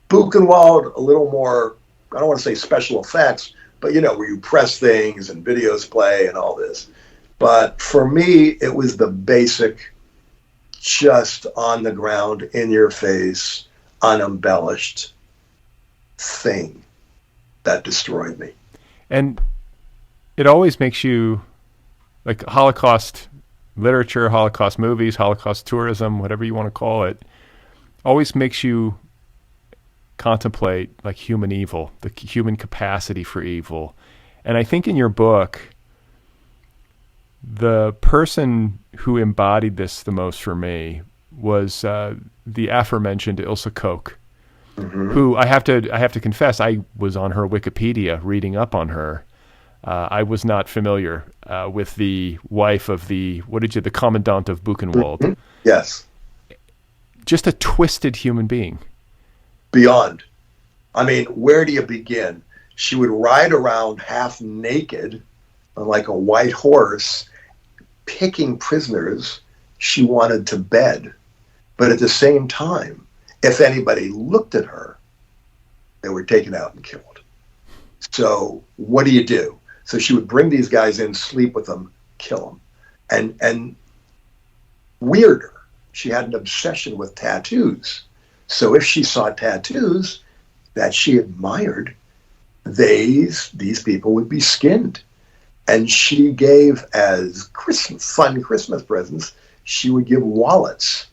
B: Buchenwald, a little more, I don't want to say special effects, but, you know, where you press things and videos play and all this. But for me, it was the basic, just on the ground, in your face, unembellished thing that destroyed me.
A: And it always makes you, like, Holocaust literature, Holocaust movies, Holocaust tourism, whatever you want to call it, always makes you contemplate like human evil, the human capacity for evil. And I think in your book, the person who embodied this the most for me was the aforementioned Ilse Koch, who I have to confess, I was on her Wikipedia reading up on her. I was not familiar with the wife of the commandant of Buchenwald.
B: Yes.
A: Just a twisted human being.
B: Beyond. I mean, where do you begin? She would ride around half naked on like a white horse, picking prisoners she wanted to bed. But at the same time, if anybody looked at her, they were taken out and killed. So what do you do? So she would bring these guys in, sleep with them, kill them. And weirder, she had an obsession with tattoos. So if she saw tattoos that she admired, these people would be skinned. And she gave, as fun Christmas presents, she would give wallets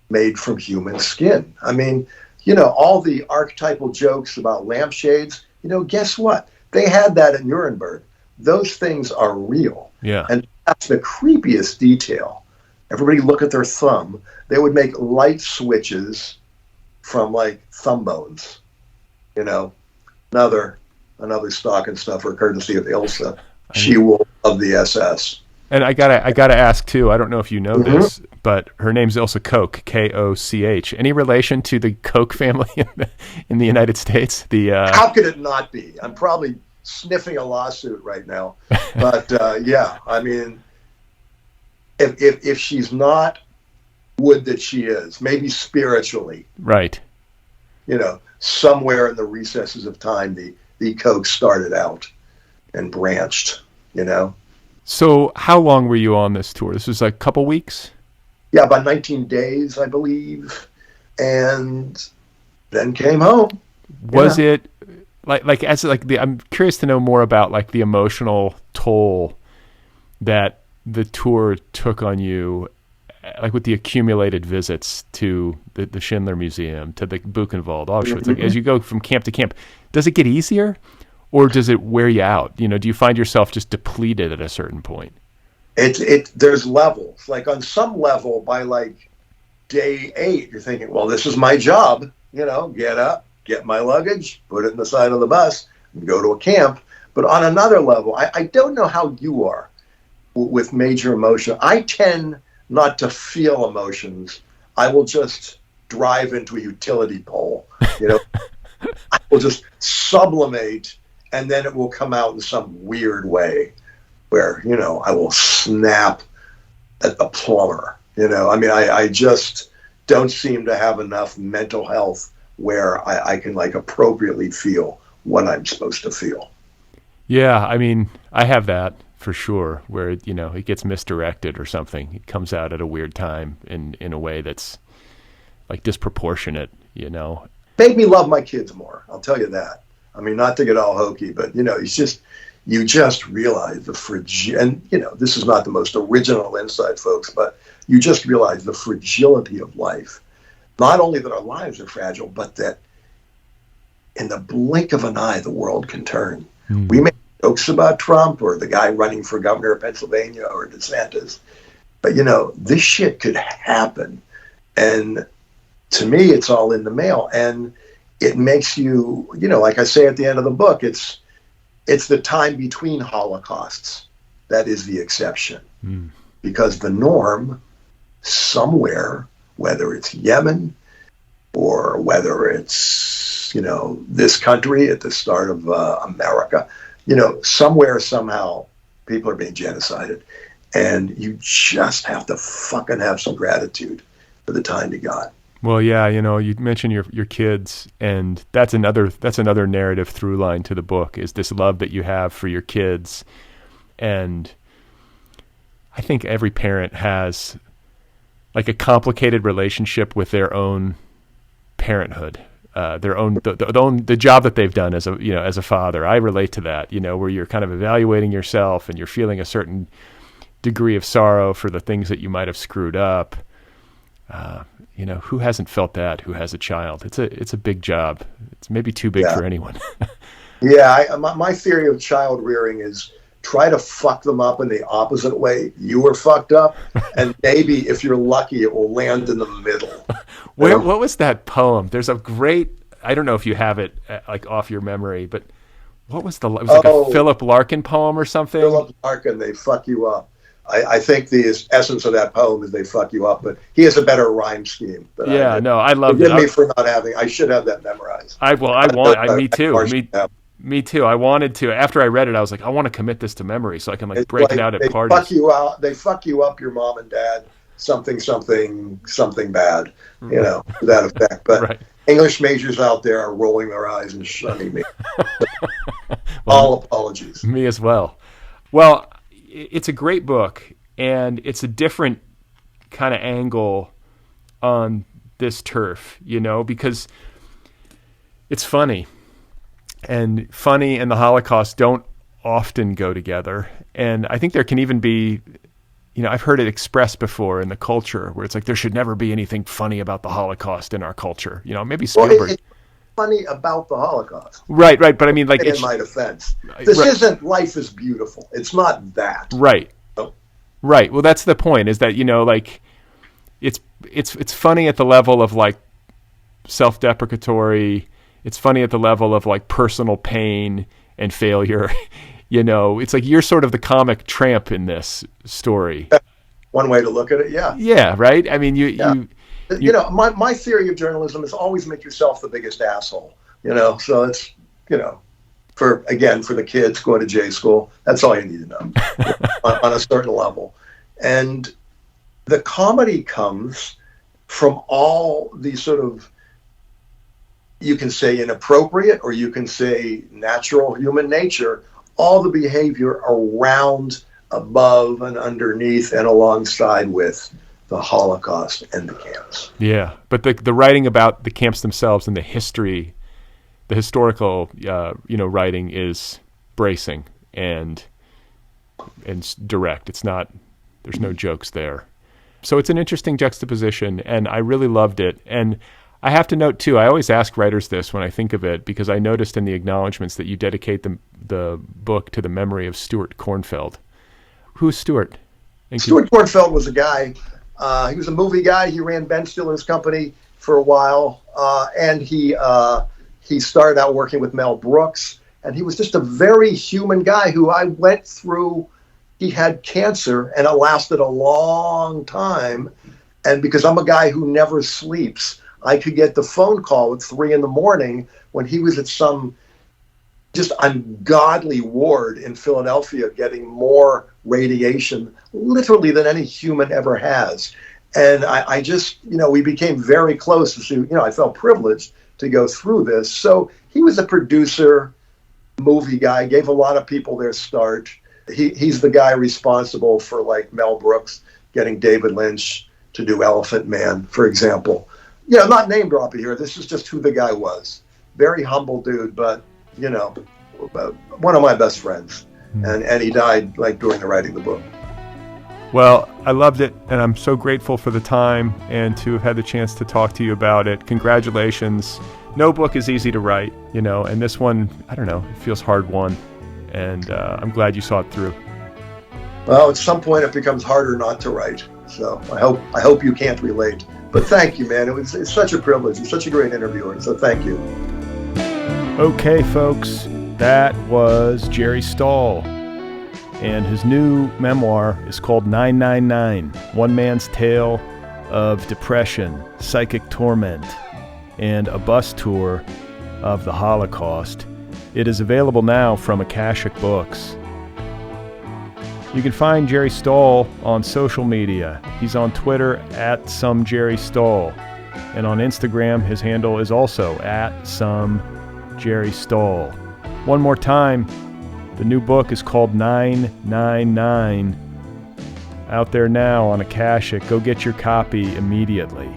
B: made from human skin. I mean, you know, all the archetypal jokes about lampshades, you know, guess what? They had that in Nuremberg. Those things are real.
A: Yeah.
B: And that's the creepiest detail. Everybody look at their thumb. They would make light switches from like thumb bones, you know. Another stocking stuffer courtesy of Ilse. She will of the SS.
A: And I gotta ask too. I don't know if you know this, but her name's Ilse Koch, Koch. Any relation to the Koch family in the United States?
B: How could it not be? I'm probably sniffing a lawsuit right now, but yeah. I mean, if she's not, would that she is. Maybe spiritually,
A: right?
B: You know, somewhere in the recesses of time, the Koch started out and branched. You know.
A: So how long were you on this tour? This was like a couple weeks?
B: Yeah, about 19 days, I believe. And then came home.
A: Was it I'm curious to know more about like the emotional toll that the tour took on you like with the accumulated visits to the Schindler Museum, to the Buchenwald, Auschwitz, like as you go from camp to camp, does it get easier or does it wear you out? You know, do you find yourself just depleted at a certain point?
B: There's levels. Like on some level, by like day 8, you're thinking, well, this is my job, you know, get up, get my luggage, put it in the side of the bus, and go to a camp. But on another level, I don't know how you are with major emotion. I tend not to feel emotions. I will just drive into a utility pole, you know. I will just sublimate, and then it will come out in some weird way where, you know, I will snap at the plumber, you know. I mean, I just don't seem to have enough mental health where I can like appropriately feel what I'm supposed to feel.
A: Yeah, I mean, I have that for sure, where, you know, it gets misdirected or something. It comes out at a weird time in a way that's like disproportionate, you know.
B: Made me love my kids more, I'll tell you that. I mean, not to get all hokey, but, you know, you just realize the fragility, and, you know, this is not the most original insight, folks, but you just realize the fragility of life. Not only that our lives are fragile, but that in the blink of an eye, the world can turn. We make jokes about Trump or the guy running for governor of Pennsylvania or DeSantis, but, you know, this shit could happen. And to me, it's all in the mail. And it makes you, you know, like I say at the end of the book, it's the time between Holocausts that is the exception. Because the norm somewhere, whether it's Yemen or whether it's, you know, this country at the start of America, you know, somewhere, somehow, people are being genocided. And you just have to fucking have some gratitude for the time you got.
A: Well, yeah, you know, you mentioned your kids, and that's another narrative through line to the book, is this love that you have for your kids. And I think every parent has like a complicated relationship with their own parenthood, the job that they've done as a father. I relate to that, you know, where you're kind of evaluating yourself and you're feeling a certain degree of sorrow for the things that you might have screwed up. You know, who hasn't felt that? Who has a child? It's a big job. It's maybe too big for anyone.
B: Yeah, my theory of child rearing is try to fuck them up in the opposite way you were fucked up, and maybe if you're lucky, it will land in the middle.
A: What was that poem? There's a great, I don't know if you have it like off your memory, but what was it was like a Philip Larkin poem or something?
B: Philip Larkin, they fuck you up. I think the essence of that poem is they fuck you up, but he has a better rhyme scheme.
A: Yeah, I love it.
B: Forgive me for not having. I should have that memorized.
A: Me too. I wanted to. After I read it, I was like, I want to commit this to memory so I can break it out at parties.
B: Fuck you out. They fuck you up, your mom and dad. Something bad. You know, to that effect. But right. English majors out there are rolling their eyes and shunning me. All apologies.
A: Me as well. Well, it's a great book, and it's a different kind of angle on this turf, you know, because it's funny. And funny and the Holocaust don't often go together. And I think there can even be, you know, I've heard it expressed before in the culture where it's like there should never be anything funny about the Holocaust in our culture. You know, maybe Spielberg.
B: Well, it's funny about the Holocaust.
A: Right. But I mean, like,
B: in my defense, this isn't Life is Beautiful. It's not that.
A: Right.
B: Oh.
A: Right. Well, that's the point, is that, you know, like it's funny at the level of like self-deprecatory. It's funny at the level of like personal pain and failure. You know, it's like you're sort of the comic tramp in this story.
B: One way to look at it, yeah.
A: Yeah, right? I mean, you
B: know, my theory of journalism is always make yourself the biggest asshole, you know? So it's, you know, for the kids going to J school, that's all you need to know on a certain level. And the comedy comes from all these sort of, you can say inappropriate, or you can say natural human nature, all the behavior around, above, and underneath, and alongside with the Holocaust and the camps.
A: Yeah, but the writing about the camps themselves and the historical, writing is bracing and direct. It's not, there's no jokes there. So it's an interesting juxtaposition, and I really loved it. And I have to note, too, I always ask writers this when I think of it, because I noticed in the acknowledgments that you dedicate the book to the memory of Stuart Kornfeld. Who's Stuart?
B: Stuart Kornfeld was a guy. He was a movie guy. He ran Ben Stiller's company for a while, and he started out working with Mel Brooks. And he was just a very human guy who I went through. He had cancer, and it lasted a long time. And because I'm a guy who never sleeps, I could get the phone call at 3 a.m. when he was at some just ungodly ward in Philadelphia getting more radiation, literally, than any human ever has. And I just, we became very close. I felt privileged to go through this. So he was a producer, movie guy, gave a lot of people their start. He's the guy responsible for, like, Mel Brooks getting David Lynch to do Elephant Man, for example. Not name dropping here. This is just who the guy was. Very humble dude, but, one of my best friends. And he died, like, during the writing of the book.
A: Well, I loved it, and I'm so grateful for the time and to have had the chance to talk to you about it. Congratulations. No book is easy to write, and this one, I don't know, it feels hard-won. And I'm glad you saw it through.
B: Well, at some point it becomes harder not to write. So I hope you can't relate. But thank you, man. It's such a privilege. You're such a great interviewer. So thank you.
A: Okay, folks, that was Jerry Stahl. And his new memoir is called 999, One Man's Tale of Depression, Psychic Torment, and a Bus Tour of the Holocaust. It is available now from Akashic Books. You can find Jerry Stahl on social media. He's on Twitter @SomeJerryStahl. And on Instagram, his handle is also @SomeJerryStahl. One more time, the new book is called 999. Out there now on Akashic. Go get your copy immediately.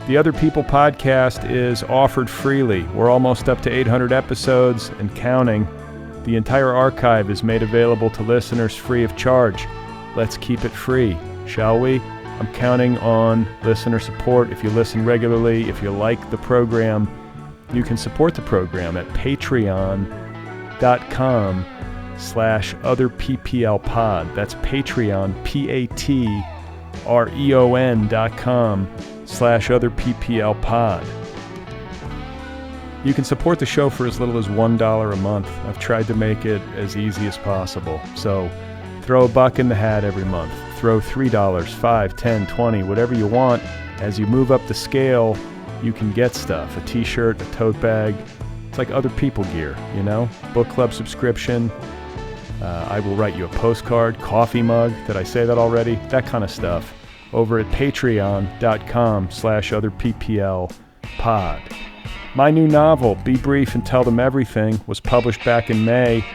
A: The Other People podcast is offered freely. We're almost up to 800 episodes and counting. The entire archive is made available to listeners free of charge. Let's keep it free, shall we? I'm counting on listener support. If you listen regularly, if you like the program, you can support the program at patreon.com/otherpplpod. That's Patreon, patreon.com/otherpplpod. You can support the show for as little as $1 a month. I've tried to make it as easy as possible. So throw a buck in the hat every month. Throw $3, $5, $10, $20, whatever you want. As you move up the scale, you can get stuff. A t-shirt, a tote bag. It's like Other People gear, Book club subscription. I will write you a postcard, coffee mug. Did I say that already? That kind of stuff. Over at patreon.com/otherpplpod. My new novel, Be Brief and Tell Them Everything, was published back in May.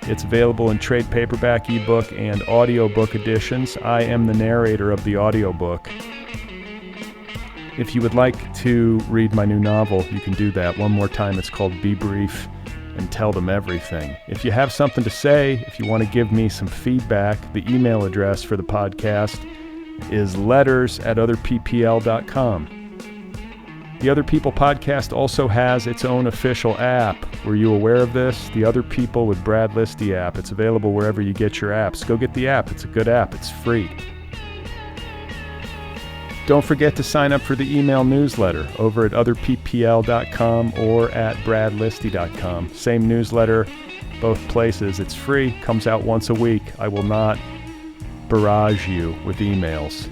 A: It's available in trade paperback, ebook, and audiobook editions. I am the narrator of the audiobook. If you would like to read my new novel, you can do that. One more time, it's called Be Brief and Tell Them Everything. If you have something to say, if you want to give me some feedback, the email address for the podcast is letters@otherppl.com. The Other People podcast also has its own official app. Were you aware of this? The Other People with Brad Listi app. It's available wherever you get your apps. Go get the app. It's a good app. It's free. Don't forget to sign up for the email newsletter over at otherppl.com or at bradlisti.com. Same newsletter, both places. It's free. Comes out once a week. I will not barrage you with emails.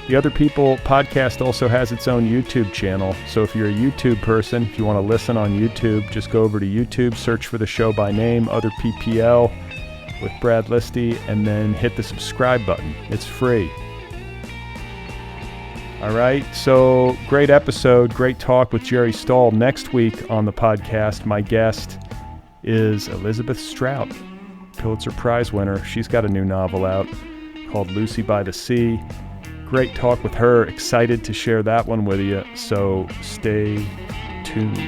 A: The Other People podcast also has its own YouTube channel. So if you're a YouTube person, if you want to listen on YouTube, just go over to YouTube, search for the show by name, Other PPL with Brad Listi, and then hit the subscribe button. It's free. All right, so great episode, great talk with Jerry Stahl. Next week on the podcast, my guest is Elizabeth Strout, Pulitzer Prize winner. She's got a new novel out called Lucy by the Sea. Great talk with her. Excited to share that one with you, so stay tuned.